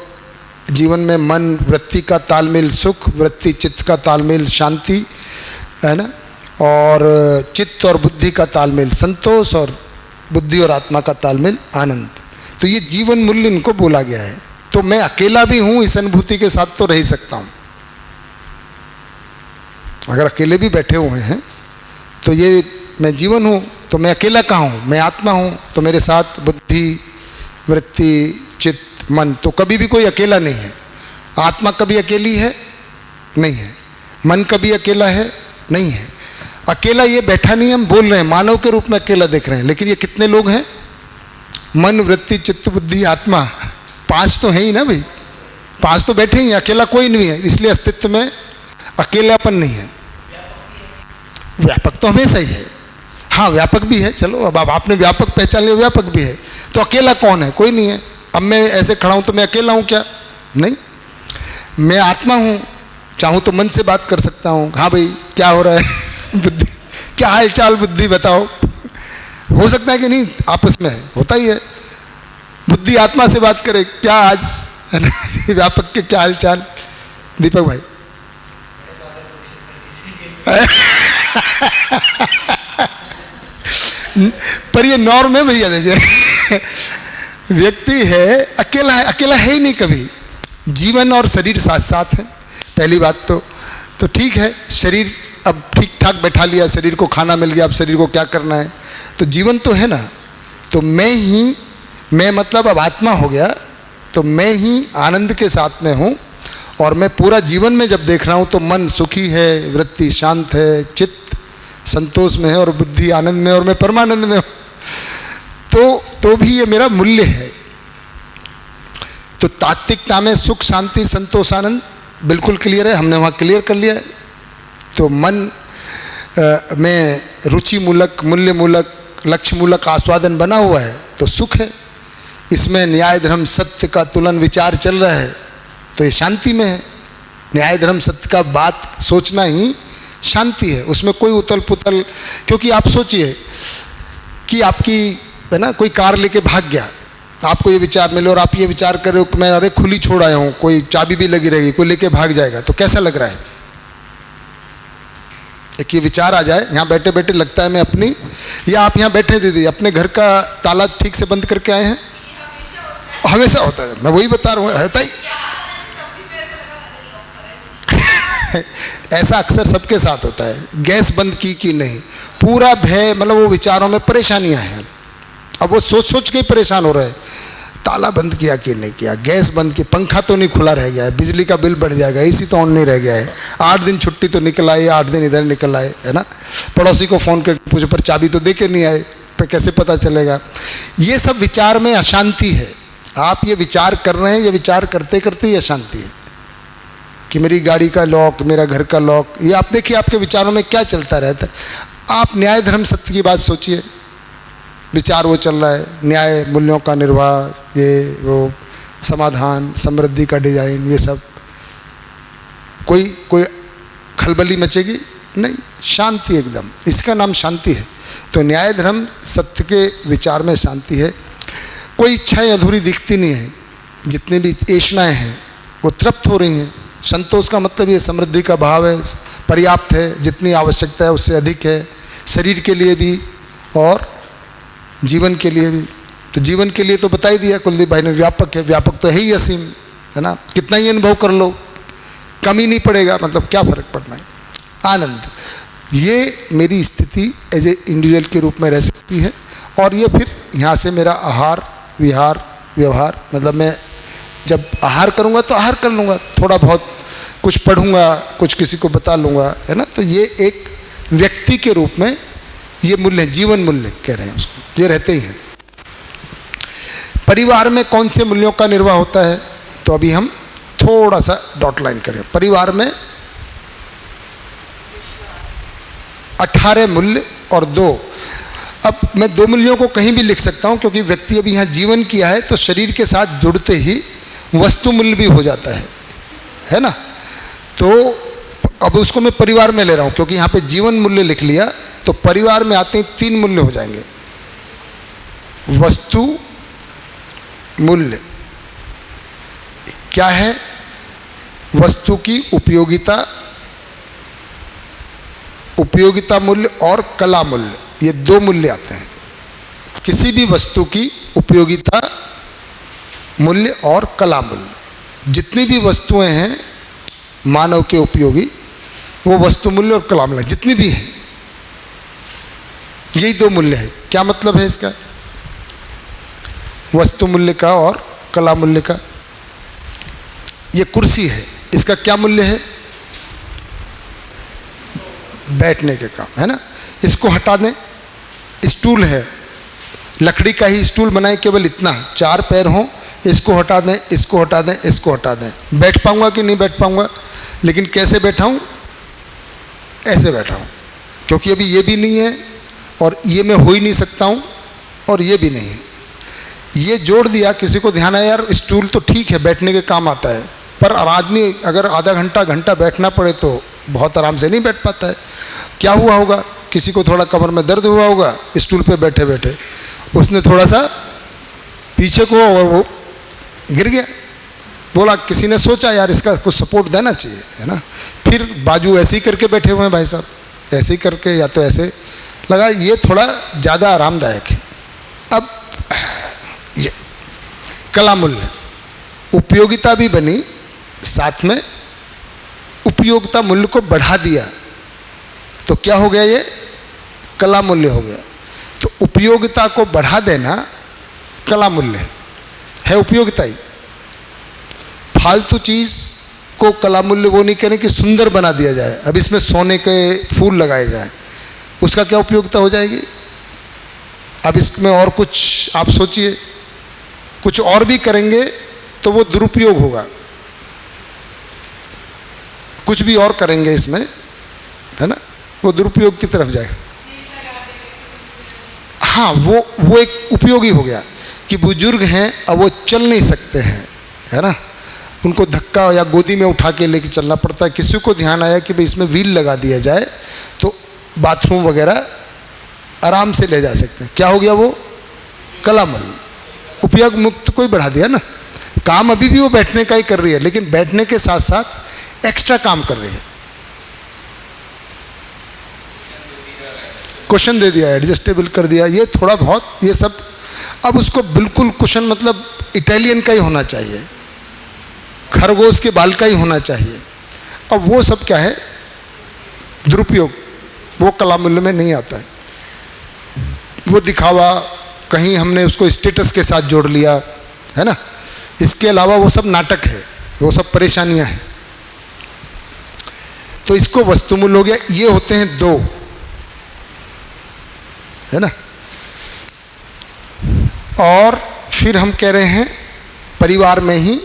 जीवन में मन वृत्ति का तालमेल सुख, वृत्ति चित्त का तालमेल शांति, है ना, और चित्त और बुद्धि का तालमेल संतोष, और बुद्धि और आत्मा का तालमेल आनंद। तो ये जीवन मूल्य इनको बोला गया है। तो मैं अकेला भी हूं, इस अनुभूति के साथ तो रह ही सकता हूं। अगर अकेले भी बैठे हुए हैं तो ये मैं जीवन हूं, तो मैं अकेला कहाँ हूं? मैं आत्मा हूं, तो मेरे साथ बुद्धि, वृत्ति, चित्त, मन, तो कभी भी कोई अकेला नहीं है। आत्मा कभी अकेली है? नहीं है। मन कभी अकेला है? नहीं है। अकेला ये बैठा नहीं, हम बोल रहे हैं मानव के रूप में अकेला देख रहे हैं, लेकिन ये कितने लोग हैं? मन, वृत्ति, चित्त, बुद्धि, आत्मा, 5 तो है ही ना भाई। 5 तो बैठे ही, अकेला कोई नहीं है। इसलिए अस्तित्व में अकेलापन नहीं है। व्यापक तो हमेशा ही है। हाँ व्यापक भी है, चलो अब आपने व्यापक पहचान लिया, व्यापक भी है। तो अकेला कौन है? कोई नहीं है। अब मैं ऐसे खड़ा हूँ तो मैं अकेला हूँ क्या? नहीं, मैं आत्मा हूँ, चाहूँ तो मन से बात कर सकता हूँ। हाँ भाई क्या हो रहा है बुद्धि, क्या हाल चाल बुद्धि बताओ। हो सकता है कि नहीं? आपस में होता ही है। बुद्धि आत्मा से बात करे, क्या आज व्यापक के क्या हाल चाल? दीपक भाई पर ये नॉर्म है भैया। देखिए व्यक्ति है, अकेला है ही नहीं कभी। जीवन और शरीर साथ साथ है। पहली बात तो ठीक है, शरीर अब ठीक ठाक बैठा लिया, शरीर को खाना मिल गया, अब शरीर को क्या करना है? तो जीवन तो है ना। तो मैं मतलब अब आत्मा हो गया, तो मैं ही आनंद के साथ में हूँ। और मैं पूरा जीवन में जब देख रहा हूँ तो मन सुखी है, वृत्ति शांत है, चित्त संतोष में है और बुद्धि आनंद में, और मैं परमानंद में हूँ। तो भी ये मेरा मूल्य है। तो तात्विकता में सुख शांति संतोष आनंद बिल्कुल क्लियर है, हमने वहाँ क्लियर कर लिया है। तो मन में रुचि मूलक, मूल्य मूलक, लक्ष्य मूलक आस्वादन बना हुआ है तो सुख है। इसमें न्याय धर्म सत्य का तुलन विचार चल रहा है तो ये शांति में है। न्याय धर्म सत्य का बात सोचना ही शांति है, उसमें कोई उतल पुतल। क्योंकि आप सोचिए कि आपकी है ना कोई कार लेके भाग गया, आपको ये विचार मिले और आप ये विचार कर रहे हो कि मैं अरे खुली छोड़ आया हूँ, कोई चाबी भी लगी रहेगी, कोई लेके भाग जाएगा, तो कैसा लग रहा है? एक ये विचार आ जाए, यहाँ बैठे बैठे लगता है मैं अपनी, या आप यहाँ बैठे दीदी अपने घर का ताला ठीक से बंद करके आए हैं? हमेशा होता है, मैं वही बता रहा हूँ, होता ही ऐसा अक्सर सबके साथ होता है। गैस बंद की नहीं, पूरा भय, मतलब वो विचारों में परेशानियां हैं। अब वो सोच सोच के ही परेशान हो रहे हैं, ताला बंद किया कि नहीं किया, गैस बंद की, पंखा तो नहीं खुला रह गया है, बिजली का बिल बढ़ जाएगा, एसी तो ऑन नहीं रह गया है, 8 दिन छुट्टी तो निकल आए, 8 दिन इधर निकल आए, है ना। पड़ोसी को फ़ोन करके पूछो पर चाबी तो दे के नहीं आए, पर कैसे पता चलेगा? ये सब विचार में अशांति है। आप ये विचार कर रहे हैं, ये विचार करते करते ही अशांति है कि मेरी गाड़ी का लॉक, मेरा घर का लॉक। ये आप देखिए आपके विचारों में क्या चलता रहता है। आप न्याय धर्म सत्य की बात सोचिए, विचार वो चल रहा है, न्याय मूल्यों का निर्वाह, ये वो समाधान, समृद्धि का डिजाइन, ये सब। कोई खलबली मचेगी नहीं, शांति एकदम, इसका नाम शांति है। तो न्याय धर्म सत्य के विचार में शांति है। कोई इच्छाएं अधूरी दिखती नहीं है, जितनी भी तृष्णाएं हैं वो तृप्त हो रही हैं। संतोष का मतलब ये समृद्धि का भाव है, पर्याप्त है, जितनी आवश्यकता है उससे अधिक है, शरीर के लिए भी और जीवन के लिए भी। तो जीवन के लिए तो बता ही दिया कुलदीप भाई ने, व्यापक है, व्यापक तो है ही असीम, है ना। कितना ही अनुभव कर लो कम ही नहीं पड़ेगा, मतलब क्या फ़र्क पड़ना है। आनंद, ये मेरी स्थिति एज ए इंडिविजुअल के रूप में रह सकती है। और ये फिर यहाँ से मेरा आहार विहार व्यवहार, मतलब मैं जब आहार करूँगा तो आहार कर लूँगा, थोड़ा बहुत कुछ पढ़ूँगा, कुछ किसी को बता लूँगा, है ना। तो ये एक व्यक्ति के रूप में ये मूल्य, जीवन मूल्य कह रहे हैं उसको, ये रहते ही हैं। परिवार में कौन से मूल्यों का निर्वाह होता है? तो अभी हम थोड़ा सा डॉट लाइन करें। परिवार में 18 मूल्य और 2। अब मैं 2 मूल्यों को कहीं भी लिख सकता हूं, क्योंकि व्यक्ति अभी यहाँ जीवन किया है तो शरीर के साथ जुड़ते ही वस्तु मूल्य भी हो जाता है ना। तो अब उसको मैं परिवार में ले रहा हूं, क्योंकि यहाँ पे जीवन मूल्य लिख लिया, तो परिवार में आते ही 3 मूल्य हो जाएंगे। वस्तु मूल्य क्या है? वस्तु की उपयोगिता मूल्य और कला मूल्य, ये 2 मूल्य आते हैं। किसी भी वस्तु की उपयोगिता मूल्य और कला मूल्य, जितनी भी वस्तुएं हैं मानव के उपयोगी, वो वस्तु मूल्य और कला मूल्य जितनी भी हैं, यही 2 मूल्य है। क्या मतलब है इसका? वस्तु मूल्य का और कला मूल्य का। ये कुर्सी है, इसका क्या मूल्य है? बैठने के काम, है ना। इसको हटा दें, स्टूल है, लकड़ी का ही स्टूल बनाए, केवल इतना 4 पैर हों, इसको हटा दें, इसको हटा दें, इसको हटा दें, बैठ पाऊंगा कि नहीं बैठ पाऊंगा? लेकिन कैसे बैठा हूं? ऐसे बैठा हूं। क्योंकि अभी ये भी नहीं है और ये मैं हो ही नहीं सकता हूँ और ये भी नहीं है। ये जोड़ दिया, किसी को ध्यान आया यार स्टूल तो ठीक है बैठने के काम आता है, पर आदमी अगर आधा घंटा घंटा पड़े तो बहुत आराम से नहीं बैठ पाता है। क्या हुआ होगा, किसी को थोड़ा कमर में दर्द हुआ होगा स्टूल पे बैठे बैठे, उसने थोड़ा सा पीछे को और वो गिर गया, बोला किसी ने सोचा यार इसका कुछ सपोर्ट देना चाहिए, है ना। फिर बाजू ऐसे ही करके बैठे हुए हैं भाई साहब, ऐसे ही करके या तो ऐसे लगा, ये थोड़ा ज़्यादा आरामदायक है। अब ये कला मूल्य, उपयोगिता भी बनी, साथ में उपयोगिता मूल्य को बढ़ा दिया, तो क्या हो गया, ये कला मूल्य हो गया। तो उपयोगिता को बढ़ा देना कला मूल्य है उपयोगिता ही। फालतू चीज को कला मूल्य वो नहीं करें कि सुंदर बना दिया जाए, अब इसमें सोने के फूल लगाए जाएं, उसका क्या उपयोगिता हो जाएगी। अब इसमें और कुछ आप सोचिए, कुछ और भी करेंगे तो वो दुरुपयोग होगा, कुछ भी और करेंगे इसमें, है ना, वो दुरुपयोग की तरफ जाएगा। हाँ, वो एक उपयोगी हो गया कि बुजुर्ग हैं अब वो चल नहीं सकते हैं, है ना, उनको धक्का या गोदी में उठा के लेके चलना पड़ता है। किसी को ध्यान आया कि भाई इसमें व्हील लगा दिया जाए तो बाथरूम वगैरह आराम से ले जा सकते हैं। क्या हो गया, वो कला मूल्य, उपयोग मुक्त को ही बढ़ा दिया ना। काम अभी भी वो बैठने का ही कर रही है, लेकिन बैठने के साथ साथ एक्स्ट्रा काम कर रही है। कुशन दे दिया, एडजस्टेबल कर दिया, ये थोड़ा बहुत ये सब। अब उसको बिल्कुल कुशन मतलब इटालियन का ही होना चाहिए, खरगोश के बाल का ही होना चाहिए। अब वो सब क्या है, दुरुपयोग, वो कला मूल्य में नहीं आता है। वो दिखावा, कहीं हमने उसको स्टेटस के साथ जोड़ लिया, है ना, इसके अलावा वो सब नाटक है, वो सब परेशानियां हैं। तो इसको वस्तुमूल्य हो गया। ये होते हैं दो, है ना। और फिर हम कह रहे हैं परिवार में ही,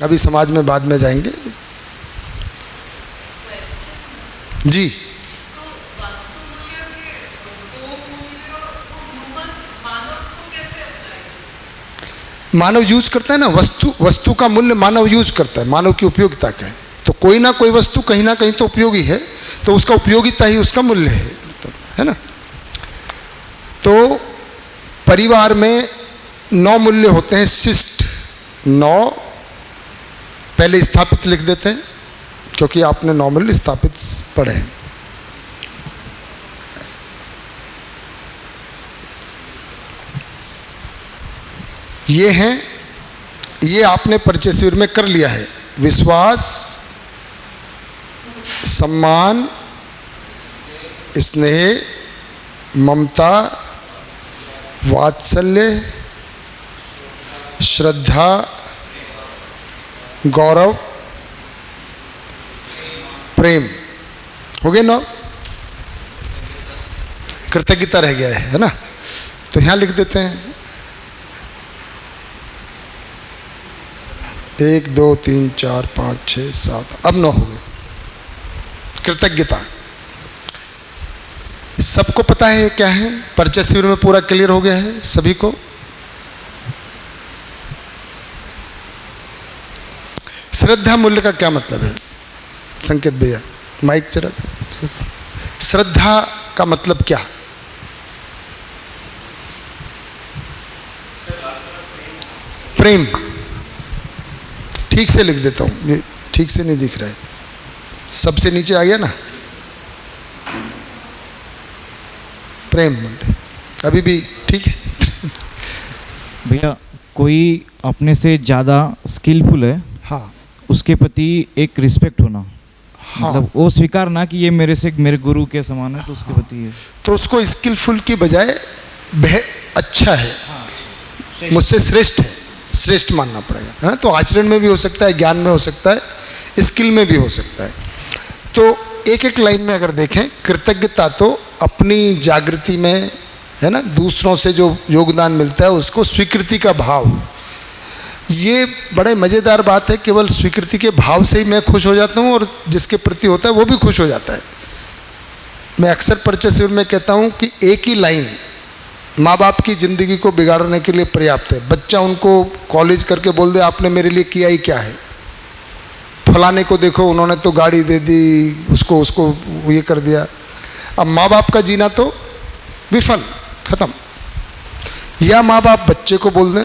अभी समाज में बाद में जाएंगे जी। मानव यूज करता है ना, वस्तु का मूल्य मानव यूज करता है, मानव की उपयोगिता का है। तो कोई ना कोई वस्तु कहीं ना कहीं तो उपयोगी है, तो उसका उपयोगिता ही उसका मूल्य है ना। तो परिवार में 9 मूल्य होते हैं, शिष्ट 9 पहले स्थापित लिख देते हैं, क्योंकि आपने 9 मूल्य स्थापित पढ़े हैं। ये हैं, ये आपने परिचय शिविर में कर लिया है। विश्वास, सम्मान, स्नेह, ममता, वात्सल्य, श्रद्धा, गौरव, प्रेम, हो गए 9। कृतज्ञता रह गया है ना, तो यहां लिख देते हैं 1 2 3 4 5 6 7, अब 9 हो गए। कृतज्ञता सबको पता है क्या है, परिचय शिविर में पूरा क्लियर हो गया है सभी को। श्रद्धा मूल्य का क्या मतलब है, संकेत भैया माइक चला। श्रद्धा का मतलब क्या, प्रेम। ठीक से लिख देता हूं, ये ठीक से नहीं दिख रहा है, सबसे नीचे आ गया ना, प्रेम मूल्य अभी भी ठीक है।
भैया कोई अपने से ज़्यादा स्किलफुल है,
हाँ
उसके प्रति एक रिस्पेक्ट होना,
हाँ,
मतलब वो स्वीकार ना कि ये मेरे से मेरे गुरु के समान है, तो उसके प्रति है।
तो उसको स्किलफुल की बजाय अच्छा है, मुझसे श्रेष्ठ है, श्रेष्ठ मानना पड़ेगा, है। तो आचरण में भी हो सकता है, ज्ञान में हो सकता है, स्किल में भी हो सकता है। तो एक एक लाइन में अगर देखें, कृतज्ञता तो अपनी जागृति में, है ना, दूसरों से जो योगदान मिलता है उसको स्वीकृति का भाव। ये बड़े मज़ेदार बात है, केवल स्वीकृति के भाव से ही मैं खुश हो जाता हूँ और जिसके प्रति होता है वो भी खुश हो जाता है। मैं अक्सर परिचय शिविर में कहता हूँ कि एक ही लाइन माँ बाप की ज़िंदगी को बिगाड़ने के लिए पर्याप्त है। बच्चा उनको कॉलेज करके बोल दे आपने मेरे लिए किया ही क्या है, फलाने को देखो उन्होंने तो गाड़ी दे दी, उसको ये कर दिया। अब माँ बाप का जीना तो विफल, खत्म। या माँ बाप बच्चे को बोल दें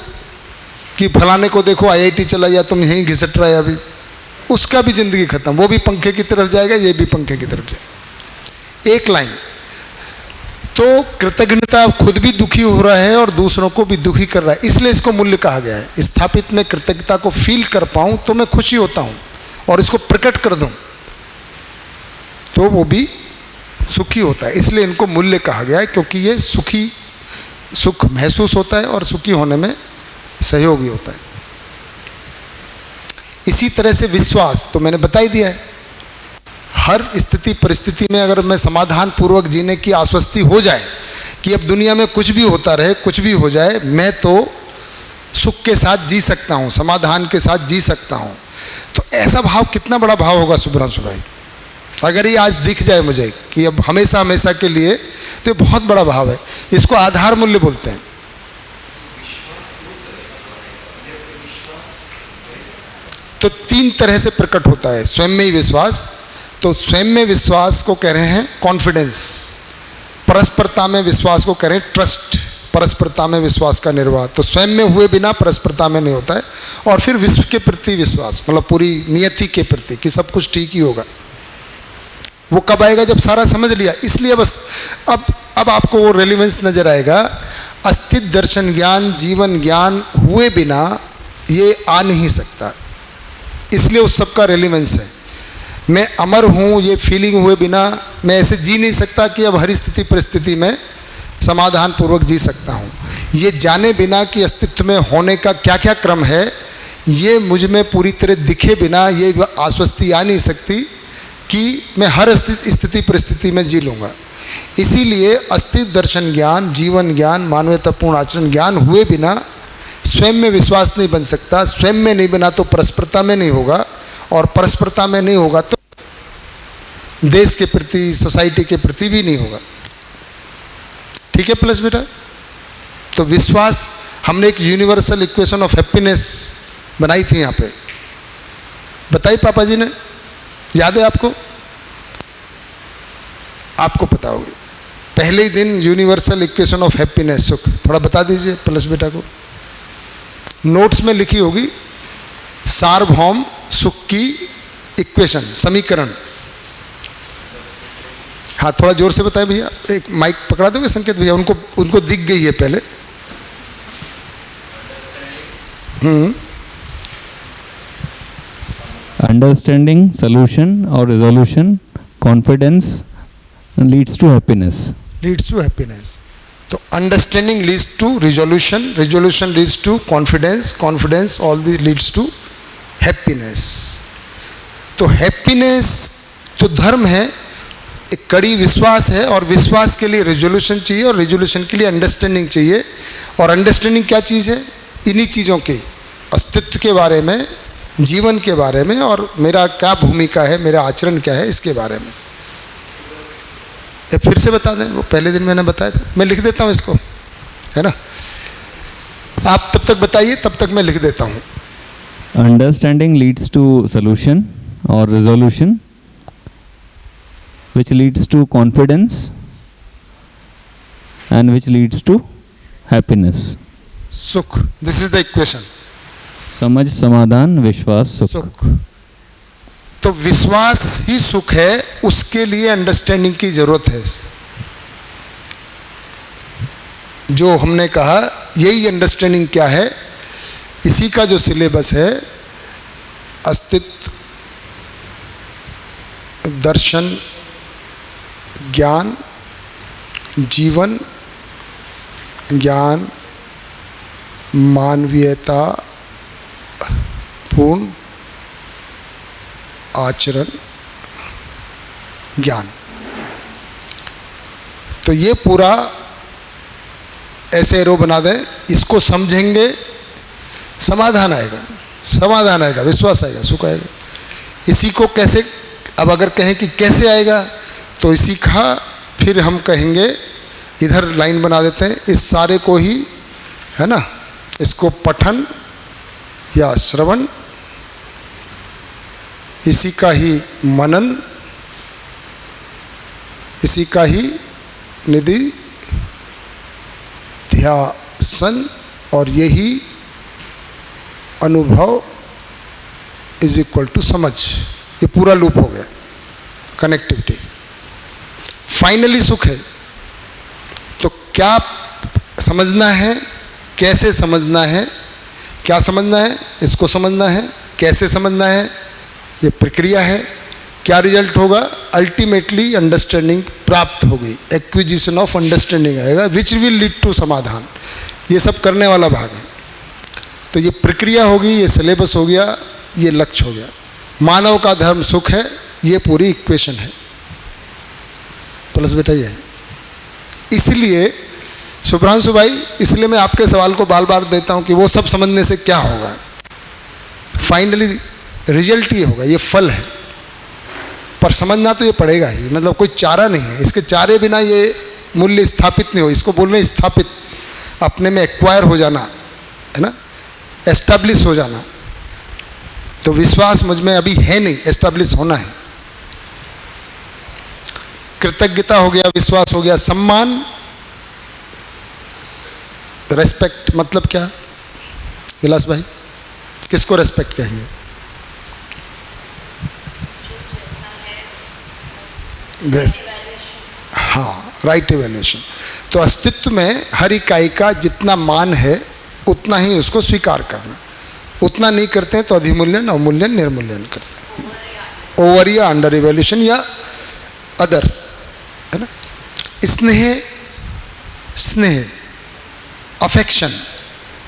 कि फलाने को देखो IIT चला गया, तुम यहीं घिसट रहा है अभी, उसका भी ज़िंदगी खत्म, वो भी पंखे की तरफ जाएगा, ये भी पंखे की तरफ जाएगा। एक लाइन। तो कृतज्ञता खुद भी दुखी हो रहा है और दूसरों को भी दुखी कर रहा है, इसलिए इसको मूल्य कहा गया है। स्थापित में कृतज्ञता को फील कर पाऊँ तो मैं खुशी होता हूँ और इसको प्रकट कर दूँ तो वो भी सुखी होता है, इसलिए इनको मूल्य कहा गया है, क्योंकि ये सुख महसूस होता है और सुखी होने में सहयोगी होता है। इसी तरह से विश्वास तो मैंने बता ही दिया है। हर स्थिति परिस्थिति में अगर मैं समाधान पूर्वक जीने की आश्वस्ति हो जाए कि अब दुनिया में कुछ भी होता रहे, कुछ भी हो जाए, मैं तो सुख के साथ जी सकता हूँ, समाधान के साथ जी सकता हूँ, तो ऐसा भाव कितना बड़ा भाव होगा सुब्रांशु भाई। अगर ये आज दिख जाए मुझे कि अब हमेशा हमेशा के लिए, तो ये बहुत बड़ा भाव है। इसको आधार मूल्य बोलते हैं। तो 3 तरह से प्रकट होता है स्वयं में ही विश्वास। तो स्वयं में विश्वास को कह रहे हैं कॉन्फिडेंस, परस्परता में विश्वास को कह रहे हैं ट्रस्ट, परस्परता में विश्वास का निर्वाह। तो स्वयं में हुए बिना परस्परता में नहीं होता है। और फिर विश्व के प्रति विश्वास, मतलब पूरी नियति के प्रति कि सब कुछ ठीक ही होगा। वो कब आएगा? जब सारा समझ लिया। इसलिए बस अब आपको वो रेलिवेंस नजर आएगा। अस्तित्व दर्शन ज्ञान, जीवन ज्ञान हुए बिना ये आ नहीं सकता, इसलिए उस सब का रेलिवेंस है। मैं अमर हूँ ये फीलिंग हुए बिना मैं ऐसे जी नहीं सकता कि अब हर स्थिति परिस्थिति में समाधान पूर्वक जी सकता हूँ। ये जाने बिना कि अस्तित्व में होने का क्या क्या क्रम है, ये मुझ में पूरी तरह दिखे बिना ये आश्वस्ति आ नहीं सकती कि मैं हर स्थिति परिस्थिति में जी लूँगा। इसीलिए अस्तित्व दर्शन ज्ञान, जीवन ज्ञान, मानवतापूर्ण आचरण ज्ञान हुए बिना स्वयं में विश्वास नहीं बन सकता। स्वयं में नहीं बना तो परस्परता में नहीं होगा, और परस्परता में नहीं होगा तो देश के प्रति, सोसाइटी के प्रति भी नहीं होगा। ठीक है प्लस बेटा? तो विश्वास, हमने एक यूनिवर्सल इक्वेशन ऑफ हैप्पीनेस बनाई थी यहाँ पे, बताई पापा जी ने, याद है आपको? आपको पता होगी। पहले ही दिन यूनिवर्सल इक्वेशन ऑफ हैप्पीनेस, सुख, थोड़ा बता दीजिए प्लस बेटा को। नोट्स में लिखी होगी सार्वभौम सुख की इक्वेशन, समीकरण। हाँ थोड़ा जोर से बताएं भैया, एक माइक पकड़ा दोगे संकेत भैया? उनको दिख गई है पहले।
अंडरस्टैंडिंग, सॉल्यूशन और resolution, confidence leads to happiness.
Leads to happiness. तो understanding leads to resolution, resolution leads to confidence, confidence all this leads to happiness. तो हैप्पीनेस तो धर्म है, एक कड़ी विश्वास है, और विश्वास के लिए रिजोल्यूशन चाहिए, और रिजोल्यूशन के लिए अंडरस्टैंडिंग चाहिए। और अंडरस्टैंडिंग क्या चीज़ है? इन्हीं चीज़ों के अस्तित्व के बारे में, जीवन के बारे में, और मेरा क्या भूमिका है, मेरा आचरण क्या है, इसके बारे में। फिर से बता दें, वो पहले दिन मैंने बताया था, मैं लिख देता हूँ इसको, है ना? आप तब तक बताइए, तब तक मैं लिख देता हूँ।
अंडरस्टैंडिंग लीड्स टू सॉल्यूशन और resolution, which leads to confidence and which leads to happiness.
सुख, दिस इज द इक्वेशन।
समझ, समाधान, विश्वास, सुख।
तो विश्वास ही सुख है, उसके लिए अंडरस्टैंडिंग की जरूरत है। जो हमने कहा यही अंडरस्टैंडिंग क्या है, इसी का जो सिलेबस है, अस्तित्व दर्शन ज्ञान, जीवन ज्ञान, मानवीयता पूर्ण आचरण ज्ञान। तो ये पूरा ऐसे एरो बना दें, इसको समझेंगे समाधान आएगा, समाधान आएगा, विश्वास आएगा, सुख आएगा। इसी को कैसे, अब अगर कहें कि कैसे आएगा, तो इसी का फिर हम कहेंगे, इधर लाइन बना देते हैं, इस सारे को ही, है ना, इसको पठन या श्रवण, इसी का ही मनन, इसी का ही निधि ध्यान, और यही अनुभव इज इक्वल टू समझ। ये पूरा लूप हो गया, कनेक्टिविटी। फाइनली सुख है। तो क्या समझना है, कैसे समझना है, क्या समझना है, इसको समझना है, कैसे समझना है, ये प्रक्रिया है। क्या रिजल्ट होगा? अल्टीमेटली अंडरस्टैंडिंग प्राप्त होगी, एक्विजिशन ऑफ अंडरस्टैंडिंग आएगा, विच विल लीड टू समाधान। ये सब करने वाला भाग है। तो ये प्रक्रिया होगी, ये सिलेबस हो गया, ये लक्ष्य हो गया। मानव का धर्म सुख है, ये पूरी इक्वेशन है। प्लस बेटा ये है। इसलिए शुभ्रांशु भाई, इसलिए मैं आपके सवाल को बार बार देता हूं कि वो सब समझने से क्या होगा। फाइनली रिजल्ट ये होगा, ये फल है, पर समझना तो ये पड़ेगा ही, मतलब कोई चारा नहीं है। इसके चारे बिना ये मूल्य स्थापित नहीं हो। इसको बोल रहे हैं स्थापित, अपने में एक्वायर हो जाना, है ना, एस्टैब्लिश हो जाना। तो विश्वास मुझ में अभी है नहीं, एस्टैब्लिश होना है। कृतज्ञता हो गया, विश्वास हो गया, सम्मान, रेस्पेक्ट मतलब क्या विलास भाई, किसको रेस्पेक्ट कहेंगे? हाँ, राइट इवैल्यूएशन। तो अस्तित्व में हर इकाई का जितना मान है उतना ही उसको स्वीकार करना। उतना नहीं करते हैं तो अधिमूल्यन, अवमूल्यन, निर्मूल्यन करते हैं। ओवर या अंडर इवैल्यूएशन या अदर, है ना। स्नेह, स्नेह, अफेक्शन,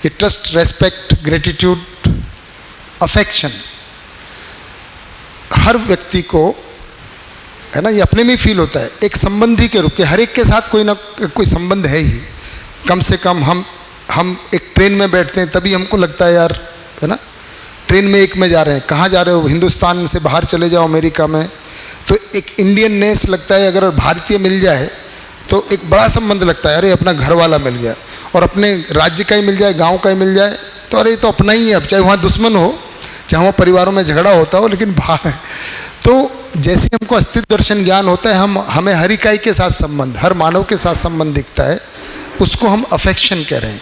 ये ट्रस्ट, रेस्पेक्ट, ग्रेटिट्यूड, अफेक्शन, हर व्यक्ति को, है ना, ये अपने में फील होता है एक संबंधी के रूप के। हर एक के साथ कोई ना कोई संबंध है ही। कम से कम हम एक ट्रेन में बैठते हैं तभी हमको लगता है यार, है ना, ट्रेन में एक में जा रहे हैं, कहाँ जा रहे हो, हिंदुस्तान से बाहर चले जाओ अमेरिका में, तो एक इंडियन नेस लगता है। अगर भारतीय मिल जाए तो एक बड़ा संबंध लगता है, अरे अपना घर वाला मिल गया। और अपने राज्य का ही मिल जाए, गाँव का ही मिल जाए, तो अरे ये तो अपना ही है। अब चाहे वहाँ दुश्मन हो, चाहे वहाँ परिवारों में झगड़ा होता हो, लेकिन बाहर। तो जैसे हमको अस्तित्व दर्शन ज्ञान होता है, हमें हर इकाई के साथ संबंध, हर मानव के साथ संबंध दिखता है, उसको हम अफेक्शन कह रहे हैं,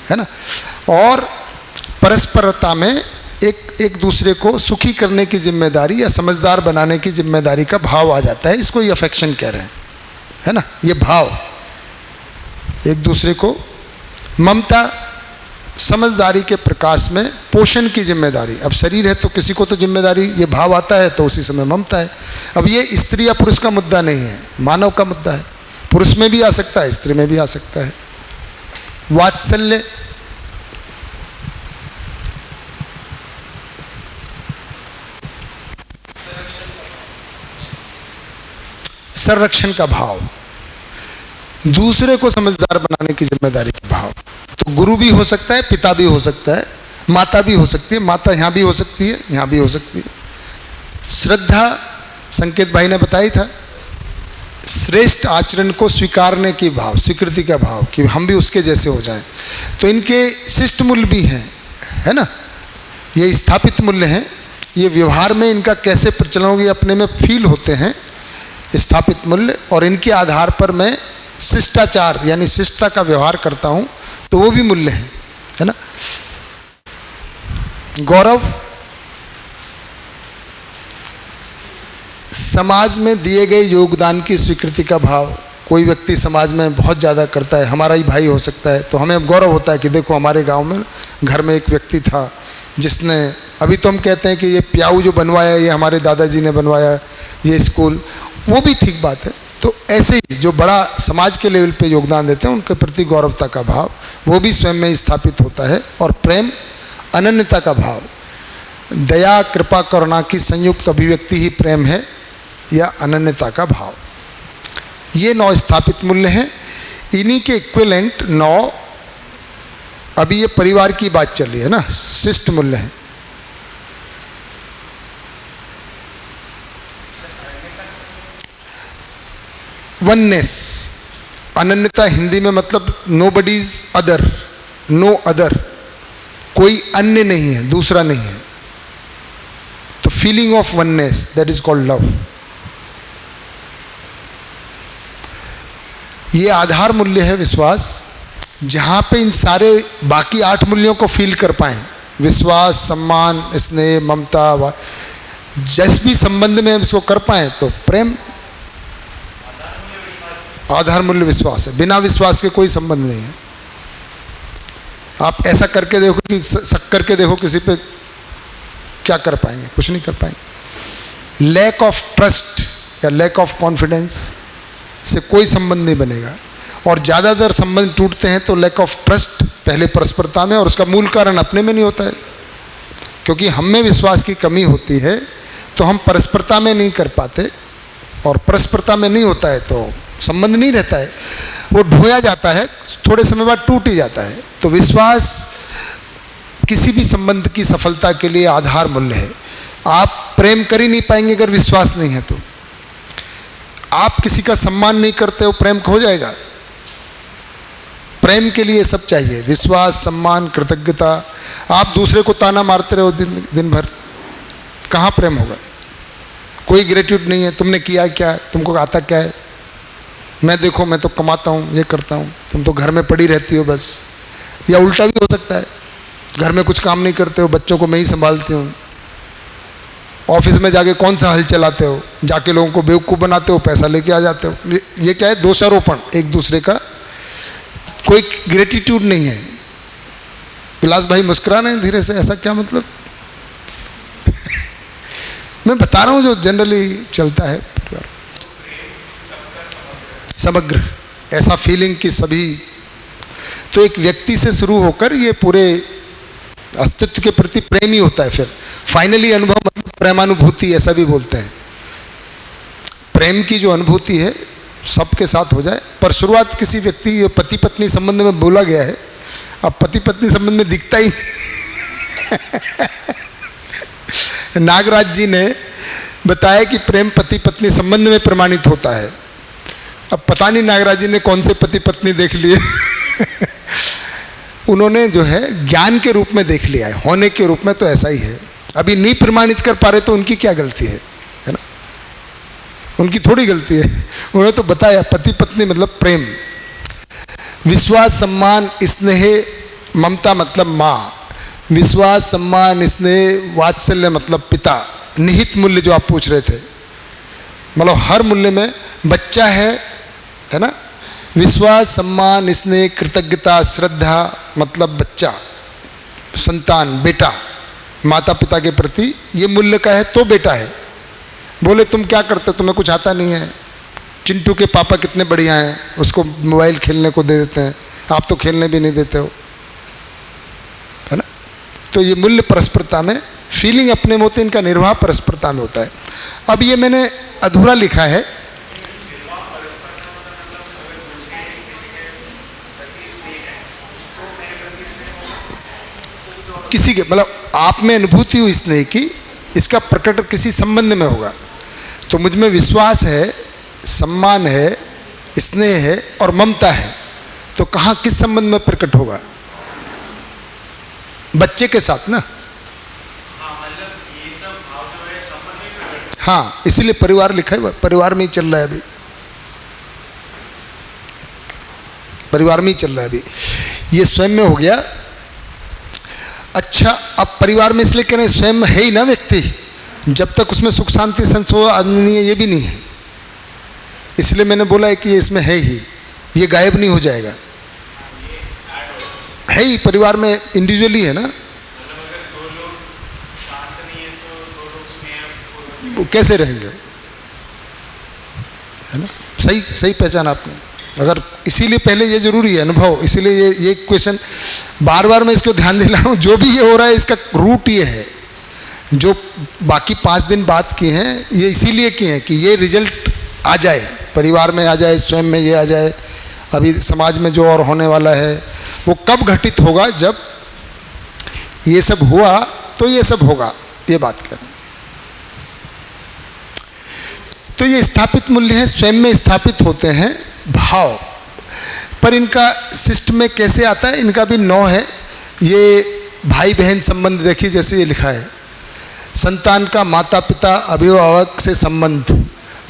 है ना। और परस्परता में एक दूसरे को सुखी करने की जिम्मेदारी या समझदार बनाने की जिम्मेदारी का भाव आ जाता है। इसको ये अफेक्शन कह रहे हैं, है ना। ये भाव, एक दूसरे को ममता, समझदारी के प्रकाश में पोषण की जिम्मेदारी। अब शरीर है तो किसी को तो जिम्मेदारी, ये भाव आता है तो उसी समय ममता है। अब ये स्त्री या पुरुष का मुद्दा नहीं है, मानव का मुद्दा है। पुरुष में भी आ सकता है, स्त्री में भी आ सकता है। वात्सल्य, संरक्षण का भाव, दूसरे को समझदार बनाने की जिम्मेदारी का भाव। तो गुरु भी हो सकता है, पिता भी हो सकता है, माता भी हो सकती है। माता यहाँ भी हो सकती है, यहाँ भी हो सकती है। श्रद्धा, संकेत भाई ने बताया था, श्रेष्ठ आचरण को स्वीकारने की भाव, स्वीकृति का भाव कि हम भी उसके जैसे हो जाएं। तो इनके शिष्ट मूल्य भी हैं, है ना, ये स्थापित मूल्य हैं। ये व्यवहार में इनका कैसे प्रचलन होगी अपने में फील होते हैं, स्थापित मूल्य। और इनके आधार पर मैं शिष्टाचार यानी शिष्टता का व्यवहार करता हूँ, तो वो भी मूल्य है ना। गौरव, समाज में दिए गए योगदान की स्वीकृति का भाव। कोई व्यक्ति समाज में बहुत ज़्यादा करता है, हमारा ही भाई हो सकता है, तो हमें अब गौरव होता है कि देखो हमारे गांव में घर में एक व्यक्ति था जिसने, अभी तो हम कहते हैं कि ये प्याऊ जो बनवाया ये हमारे दादाजी ने बनवाया, ये स्कूल, वो भी ठीक बात है। तो ऐसे ही जो बड़ा समाज के लेवल पे योगदान देते हैं उनके प्रति गौरवता का भाव वो भी स्वयं में स्थापित होता है। और प्रेम, अनन्यता का भाव, दया, कृपा, करुणा की संयुक्त अभिव्यक्ति ही प्रेम है या अनन्यता का भाव। ये 9 स्थापित मूल्य हैं। इन्हीं के इक्विवेलेंट 9, अभी ये परिवार की बात चल रही है ना, शिष्ट मूल्य हैं। वननेस, अनन्यता हिंदी में मतलब नोबडीज अदर, नो अदर, कोई अन्य नहीं है, दूसरा नहीं है। तो feeling of oneness, that is called love. ये आधार मूल्य है विश्वास, जहां पे इन सारे बाकी 8 मूल्यों को फील कर पाए, विश्वास, सम्मान, स्नेह, ममता, जिस भी संबंध में हम इसको कर पाए तो प्रेम आधार मूल्य विश्वास है। बिना विश्वास के कोई संबंध नहीं है। आप ऐसा करके देखो कि शक करके देखो किसी पे, क्या कर पाएंगे? कुछ नहीं कर पाएंगे। लैक ऑफ ट्रस्ट या लैक ऑफ कॉन्फिडेंस से कोई संबंध नहीं बनेगा। और ज़्यादातर संबंध टूटते हैं तो लैक ऑफ ट्रस्ट, पहले परस्परता में, और उसका मूल कारण अपने में नहीं होता है, क्योंकि हम में विश्वास की कमी होती है तो हम परस्परता में नहीं कर पाते, और परस्परता में नहीं होता है तो संबंध नहीं रहता है, वो ढोया जाता है, थोड़े समय बाद टूट ही जाता है। तो विश्वास किसी भी संबंध की सफलता के लिए आधार मूल्य है। आप प्रेम कर ही नहीं पाएंगे अगर विश्वास नहीं है। तो आप किसी का सम्मान नहीं करते हो, प्रेम खो जाएगा। प्रेम के लिए सब चाहिए, विश्वास, सम्मान, कृतज्ञता। आप दूसरे को ताना मारते रहो दिन भर, कहाँ प्रेम होगा? कोई ग्रेटिट्यूड नहीं है। तुमने किया क्या, तुमको आता क्या है, मैं देखो मैं तो कमाता हूँ, ये करता हूँ, तुम तो घर में पड़ी रहती हो बस। या उल्टा भी हो सकता है, घर में कुछ काम नहीं करते हो, बच्चों को मैं ही संभालती हूँ। ऑफिस में जाके कौन सा हल चलाते हो, जाके लोगों को बेवकूफ़ बनाते हो, पैसा लेके आ जाते हो। ये क्या है? दोषारोपण एक दूसरे का, कोई ग्रेटिट्यूड नहीं है। विलास भाई मुस्कुरा रहे हैं धीरे से, ऐसा क्या मतलब? मैं बता रहा हूँ जो जनरली चलता है। समग्र ऐसा फीलिंग कि सभी, तो एक व्यक्ति से शुरू होकर ये पूरे अस्तित्व के प्रति प्रेम ही होता है। फिर फाइनली अनुभव मतलब प्रेमानुभूति, ऐसा भी बोलते हैं। प्रेम की जो अनुभूति है सबके साथ हो जाए। पर शुरुआत किसी व्यक्ति, पति पत्नी संबंध में बोला गया है, अब पति पत्नी संबंध में दिखता ही नागराज जी ने बताया कि प्रेम पति पत्नी संबंध में प्रमाणित होता है। अब पता नहीं नागराज जी ने कौन से पति पत्नी देख लिए उन्होंने जो है ज्ञान के रूप में देख लिया है, होने के रूप में तो ऐसा ही है। अभी नहीं प्रमाणित कर पा रहे तो उनकी क्या गलती है ना? उनकी थोड़ी गलती है। उन्होंने तो बताया पति पत्नी मतलब प्रेम, विश्वास, सम्मान, स्नेह, ममता मतलब माँ, विश्वास, सम्मान, स्नेह, वात्सल्य मतलब पिता। निहित मूल्य जो आप पूछ रहे थे, मतलब हर मूल्य में बच्चा है ना? विश्वास, सम्मान, स्नेह, कृतज्ञता, श्रद्धा मतलब बच्चा, संतान, बेटा, माता पिता के प्रति ये मूल्य का है तो बेटा है। बोले तुम क्या करते, तुम्हें कुछ आता नहीं है, चिंटू के पापा कितने बढ़िया हैं, उसको मोबाइल खेलने को दे देते हैं, आप तो खेलने भी नहीं देते हो, है ना? तो ये मूल्य परस्परता में, फीलिंग अपने में होते, इनका निर्वाह परस्परता में होता है। अब ये मैंने अधूरा लिखा है। किसी के मतलब आप में अनुभूति हुई स्नेह की, इसका प्रकट किसी संबंध में होगा। तो मुझ में विश्वास है, सम्मान है, स्नेह है और ममता है, तो कहाँ किस संबंध में प्रकट होगा? बच्चे के साथ ना। हाँ, इसीलिए परिवार लिखा है, परिवार में ही चल रहा है अभी, परिवार में ही चल रहा है अभी। ये स्वयं में हो गया। अच्छा, अब परिवार में इसलिए कह रहे हैं स्वयं में है ही ना व्यक्ति, जब तक उसमें सुख शांति संतोष नहीं है, ये भी नहीं है। इसलिए मैंने बोला है कि ये इसमें है ही, ये गायब नहीं हो जाएगा, है ही परिवार में, इंडिविजुअली है ना। वो कैसे रहेंगे, है ना? सही सही पहचान आपने। अगर इसीलिए पहले ये जरूरी है अनुभव, इसीलिए ये क्वेश्चन बार बार मैं इसको ध्यान दिला रहा हूँ। जो भी ये हो रहा है इसका रूट ये है, जो बाकी 5 दिन बात किए हैं ये इसीलिए किए हैं कि ये रिजल्ट आ जाए, परिवार में आ जाए, स्वयं में ये आ जाए। अभी समाज में जो और होने वाला है वो कब घटित होगा? जब ये सब हुआ तो ये सब होगा, ये बात करें। तो ये स्थापित मूल्य है, स्वयं में स्थापित होते हैं भाव, पर इनका सिस्टम में कैसे आता है, इनका भी 9 है। ये भाई बहन संबंध देखिए, जैसे ये लिखा है, संतान का माता पिता अभिभावक से संबंध,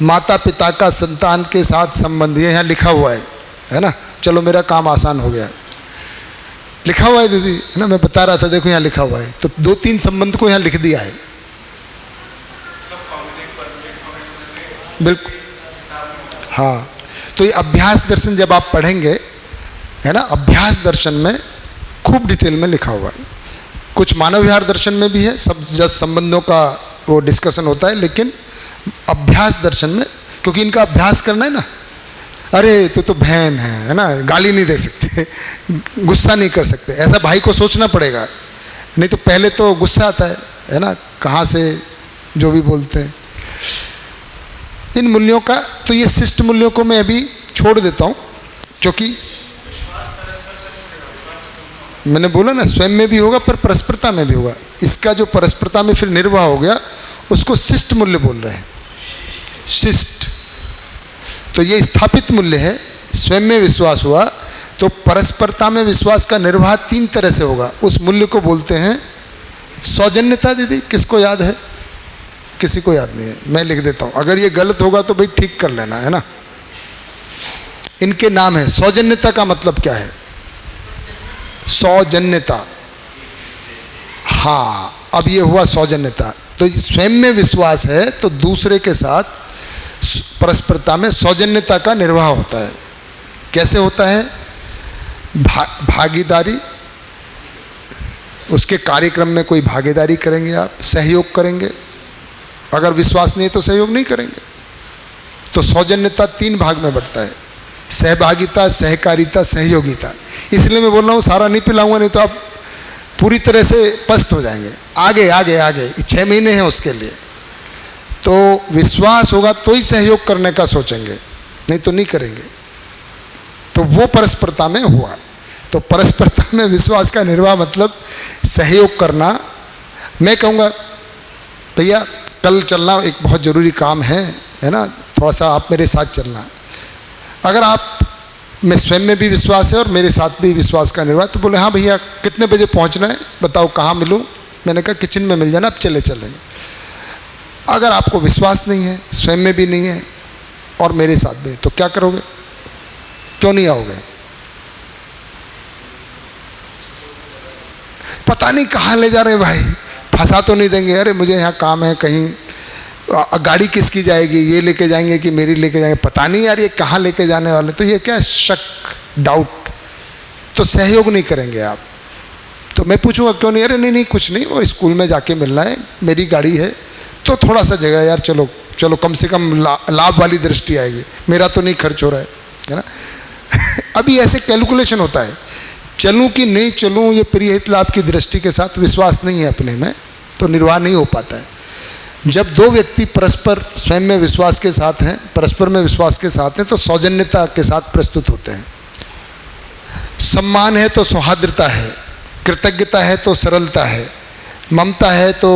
माता पिता का संतान के साथ संबंध, ये यहाँ लिखा हुआ है ना। चलो मेरा काम आसान हो गया, लिखा हुआ है दीदी, है ना, मैं बता रहा था, देखो यहाँ लिखा हुआ है। तो 2-3 संबंध को यहाँ लिख दिया है, बिल्कुल। हाँ, तो ये अभ्यास दर्शन जब आप पढ़ेंगे, है ना, अभ्यास दर्शन में खूब डिटेल में लिखा हुआ है। कुछ मानव विहार दर्शन में भी है, सब जस संबंधों का वो डिस्कशन होता है, लेकिन अभ्यास दर्शन में, क्योंकि इनका अभ्यास करना है ना। अरे तो बहन है ना, गाली नहीं दे सकते, गुस्सा नहीं कर सकते, ऐसा भाई को सोचना पड़ेगा, नहीं तो पहले तो गुस्सा आता है ना, कहाँ से जो भी बोलते हैं। इन मूल्यों का, तो ये शिष्ट मूल्यों को मैं अभी छोड़ देता हूँ, क्योंकि मैंने बोला ना स्वयं में भी होगा पर परस्परता में भी होगा। इसका जो परस्परता में फिर निर्वाह हो गया, उसको शिष्ट मूल्य बोल रहे हैं, शिष्ट। तो ये स्थापित मूल्य है, स्वयं में विश्वास हुआ, तो परस्परता में विश्वास का निर्वाह 3 तरह से होगा। उस मूल्य को बोलते हैं सौजन्यता। दीदी किसको याद है? किसी को याद नहीं है, मैं लिख देता हूँ, अगर ये गलत होगा तो भाई ठीक कर लेना, है ना। इनके नाम है। सौजन्यता का मतलब क्या है? सौजन्यता, हाँ, अब ये हुआ सौजन्यता। तो स्वयं में विश्वास है तो दूसरे के साथ परस्परता में सौजन्यता का निर्वाह होता है। कैसे होता है? भागीदारी, उसके कार्यक्रम में कोई भागीदारी करेंगे आप, सहयोग करेंगे। अगर विश्वास नहीं है तो सहयोग नहीं करेंगे। तो सौजन्यता 3 भाग में बंटता है, सहभागिता, सहकारिता, सहयोगिता। इसलिए मैं बोल रहा हूँ सारा नहीं पिलाऊंगा, नहीं तो आप पूरी तरह से पस्त हो जाएंगे। आगे आगे आगे 6 महीने हैं उसके लिए। तो विश्वास होगा तो ही सहयोग करने का सोचेंगे, नहीं तो नहीं करेंगे। तो वो परस्परता में हुआ। तो परस्परता में विश्वास का निर्वाह मतलब सहयोग करना। मैं कहूँगा भैया कल चलना, एक बहुत ज़रूरी काम है ना, थोड़ा सा आप मेरे साथ चलना। अगर आप में स्वयं में भी विश्वास है और मेरे साथ भी विश्वास का निर्वाह, तो बोले हाँ भैया कितने बजे पहुंचना है बताओ, कहाँ मिलूं? मैंने कहा किचन में मिल जाना, अब चलेंगे। अगर आपको विश्वास नहीं है, स्वयं में भी नहीं है और मेरे साथ भी, तो क्या करोगे? क्यों नहीं आओगे? पता नहीं कहाँ ले जा रहे भाई, फंसा तो नहीं देंगे? अरे मुझे यहाँ काम है, कहीं गाड़ी किसकी जाएगी, ये लेके जाएंगे कि मेरी लेके जाएंगे, पता नहीं यार ये कहाँ लेके जाने वाले। तो ये क्या शक, डाउट, तो सहयोग नहीं करेंगे आप। तो मैं पूछूंगा क्यों नहीं? अरे नहीं नहीं कुछ नहीं, वो स्कूल में जाके मिलना है, मेरी गाड़ी है, तो थोड़ा सा जगह यार, चलो चलो, कम से कम लाभ वाली दृष्टि आएगी, मेरा तो नहीं खर्च हो रहा है ना। अभी ऐसे कैलकुलेशन होता है, चलूँ कि नहीं चलूँ, ये प्रिय हित लाभ की दृष्टि के साथ विश्वास नहीं है अपने में, तो निर्वाह नहीं हो पाता है। जब 2 व्यक्ति परस्पर स्वयं में विश्वास के साथ हैं, परस्पर में विश्वास के साथ हैं, तो सौजन्यता के साथ प्रस्तुत होते हैं। सम्मान है तो सौहार्द्रता है, कृतज्ञता है तो सरलता है, ममता है तो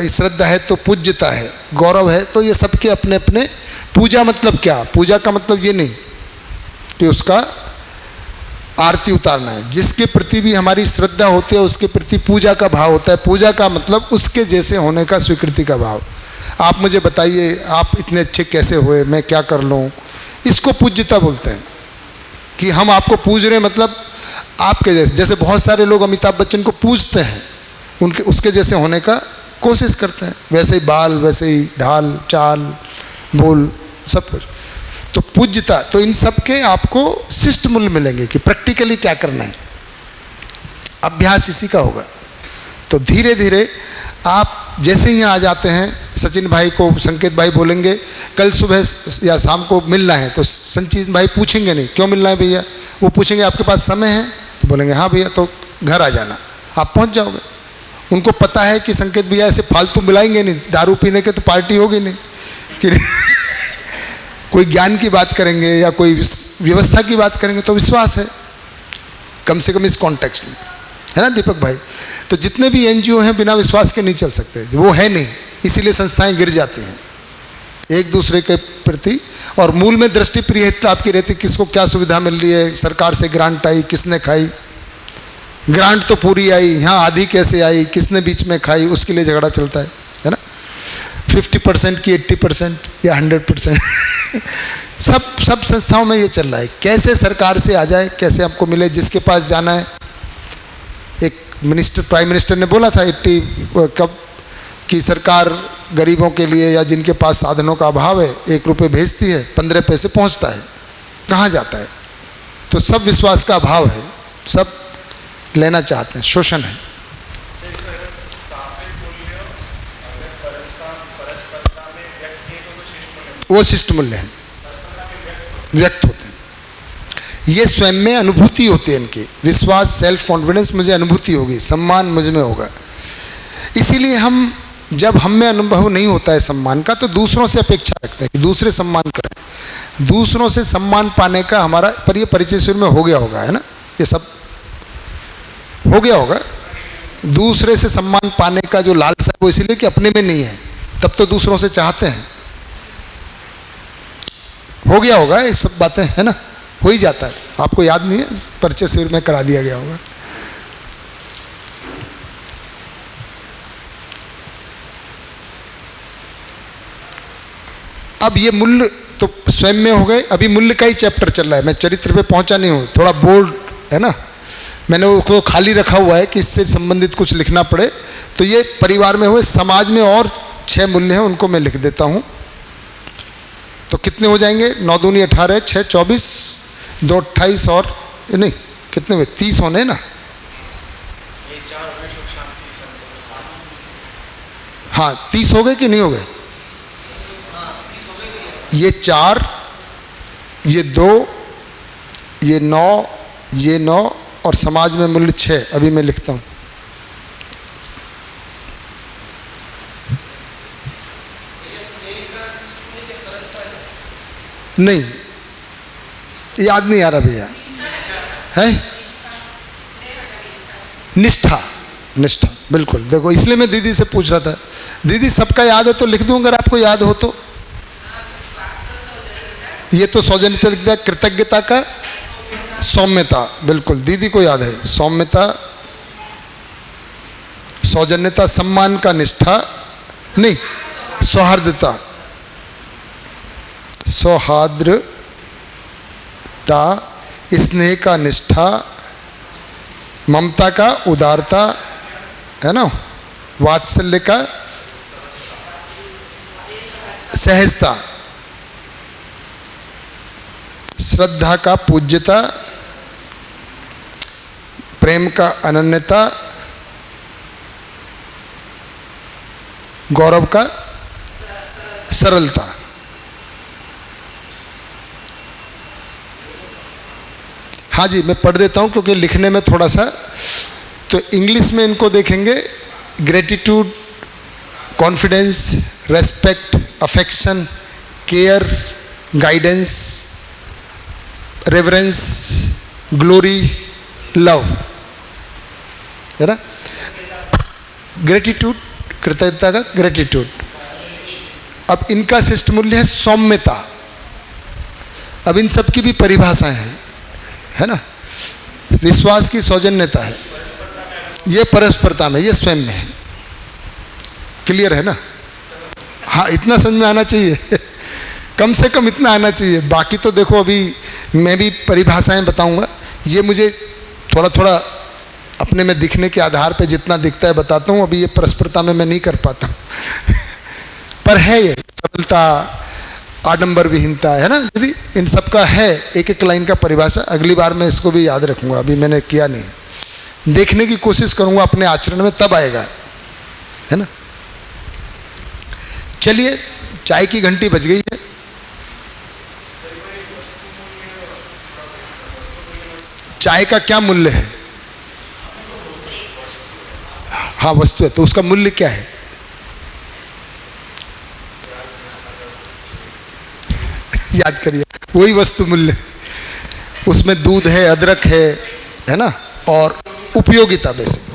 श्रद्धा है तो पूज्यता है, गौरव है, तो ये सबके अपने अपने। पूजा मतलब क्या? पूजा का मतलब ये नहीं कि उसका आरती उतारना है, जिसके प्रति भी हमारी श्रद्धा होती है उसके प्रति पूजा का भाव होता है। पूजा का मतलब उसके जैसे होने का स्वीकृति का भाव। आप मुझे बताइए आप इतने अच्छे कैसे हुए, मैं क्या कर लूँ, इसको पूज्यता बोलते हैं। कि हम आपको पूज रहे हैं मतलब आपके जैसे, जैसे बहुत सारे लोग अमिताभ बच्चन को पूजते हैं, उनके उसके जैसे होने का कोशिश करते हैं, वैसे ही बाल, वैसे ही ढाल, चाल, बोल, सब कुछ। तो पूज्यता, तो इन सब के आपको शिष्ट मूल्य मिलेंगे कि प्रैक्टिकली क्या करना है। अभ्यास इसी का होगा। तो धीरे धीरे आप जैसे ही आ जाते हैं, सचिन भाई को संकेत भाई बोलेंगे कल सुबह या शाम को मिलना है, तो सचिन भाई पूछेंगे नहीं क्यों मिलना है भैया, वो पूछेंगे आपके पास समय है, तो बोलेंगे हाँ भैया, तो घर आ जाना, आप पहुंच जाओगे। उनको पता है कि संकेत भैया ऐसे फालतू मिलाएंगे नहीं, दारू पीने के तो पार्टी होगी नहीं कि कोई ज्ञान की बात करेंगे या कोई व्यवस्था की बात करेंगे, तो विश्वास है कम से कम इस कॉन्टेक्स्ट में, है ना दीपक भाई। तो जितने भी एनजीओ हैं बिना विश्वास के नहीं चल सकते, वो है नहीं, इसीलिए संस्थाएं गिर जाती हैं, एक दूसरे के प्रति, और मूल में दृष्टि प्रियता आपकी रहती, किसको क्या सुविधा मिल रही है, सरकार से ग्रांट आई, किसने खाई, ग्रांट तो पूरी आई, यहाँ आधी कैसे आई, किसने बीच में खाई, उसके लिए झगड़ा चलता है ना। 50% की 80% या 100%। सब संस्थाओं में ये चल रहा है, कैसे सरकार से आ जाए, कैसे आपको मिले, जिसके पास जाना है। एक प्राइम मिनिस्टर ने बोला था 80 कब कि सरकार गरीबों के लिए या जिनके पास साधनों का अभाव है 1 रुपये भेजती है, 15 पैसे पहुंचता है, कहाँ जाता है। तो सब विश्वास का अभाव है, सब लेना चाहते हैं, शोषण है। वो शिष्ट मूल्य है, व्यक्त होते हैं। ये स्वयं में अनुभूति होती है इनकी, विश्वास, सेल्फ कॉन्फिडेंस, मुझे अनुभूति होगी, सम्मान मुझ में होगा। इसीलिए हम जब हम में अनुभव नहीं होता है सम्मान का, तो दूसरों से अपेक्षा रखते हैं कि दूसरे सम्मान करें। दूसरों से सम्मान पाने का हमारा पर, ये परिचय शुरू में हो गया होगा, है ना, ये सब हो गया होगा। दूसरे से सम्मान पाने का जो लालसा है वो इसलिए कि अपने में नहीं है, तब तो दूसरों से चाहते हैं। हो गया होगा ये सब बातें, है ना, हो ही जाता है। आपको याद नहीं है, परिचय शिविर में करा दिया गया होगा। अब ये मूल्य तो स्वयं में हो गए, अभी मूल्य का ही चैप्टर चल रहा है। मैं चरित्र पे पहुंचा नहीं हूँ, थोड़ा बोर्ड है ना, मैंने उसको खाली रखा हुआ है कि इससे संबंधित कुछ लिखना पड़े। तो ये परिवार में हुए, समाज में और 6 मूल्य हैं, उनको मैं लिख देता हूँ। तो कितने हो जाएंगे, 9 दूनी 18, 6 24, 2 28 और नहीं कितने हुए, 30 होने ना। हाँ 30 हो गए कि नहीं हो गए। ये 4, ये 2, ये 9, ये 9 और समाज में मूल्य 6। अभी मैं लिखता हूँ। नहीं याद नहीं आ रहा भैया, है निष्ठा, निष्ठा बिल्कुल। देखो इसलिए मैं दीदी से पूछ रहा था, दीदी सबका याद है तो लिख दूं अगर आपको याद हो तो। ये तो सौजन्यता, कृतज्ञता का, सौम्यता, बिल्कुल दीदी को याद है। सौम्यता, सौजन्यता, सम्मान का, निष्ठा नहीं, सौहार्दता, सौहार्दता, स्नेह का, निष्ठा, ममता का, उदारता, है ना, वात्सल्य का, सहजता, श्रद्धा का, पूज्यता, प्रेम का, अनन्यता, गौरव का, सरलता। हाँ जी मैं पढ़ देता हूँ क्योंकि लिखने में थोड़ा सा, तो इंग्लिश में इनको देखेंगे, gratitude, confidence, respect, affection, care, guidance, reverence, glory, love, है ना। ग्रेटिट्यूड, कृतज्ञता का ग्रेटिट्यूड। अब इनका शिष्ट मूल्य है सौम्यता। अब इन सब की भी परिभाषाएं हैं, है ना। विश्वास की सौजन्यता है, ये परस्परता में, ये स्वयं में है। क्लियर है ना। हाँ इतना समझ में आना चाहिए कम से कम इतना आना चाहिए। बाकी तो देखो अभी मैं भी परिभाषाएं बताऊंगा, ये मुझे थोड़ा थोड़ा अपने में दिखने के आधार पे जितना दिखता है बताता हूँ। अभी ये परस्परता में मैं नहीं कर पाता पर है ये सरलता, आडंबर विहीनता, है ना यदि इन सब का है एक एक लाइन का परिभाषा। अगली बार मैं इसको भी याद रखूंगा, अभी मैंने किया नहीं, देखने की कोशिश करूंगा अपने आचरण में, तब आएगा, है ना। चलिए चाय की घंटी बज गई है। चाय का क्या मूल्य है। हाँ वस्तु है, तो उसका मूल्य क्या है याद करिए, वही वस्तु मूल्य। उसमें दूध है, अदरक है ना, और उपयोगिता बेसिक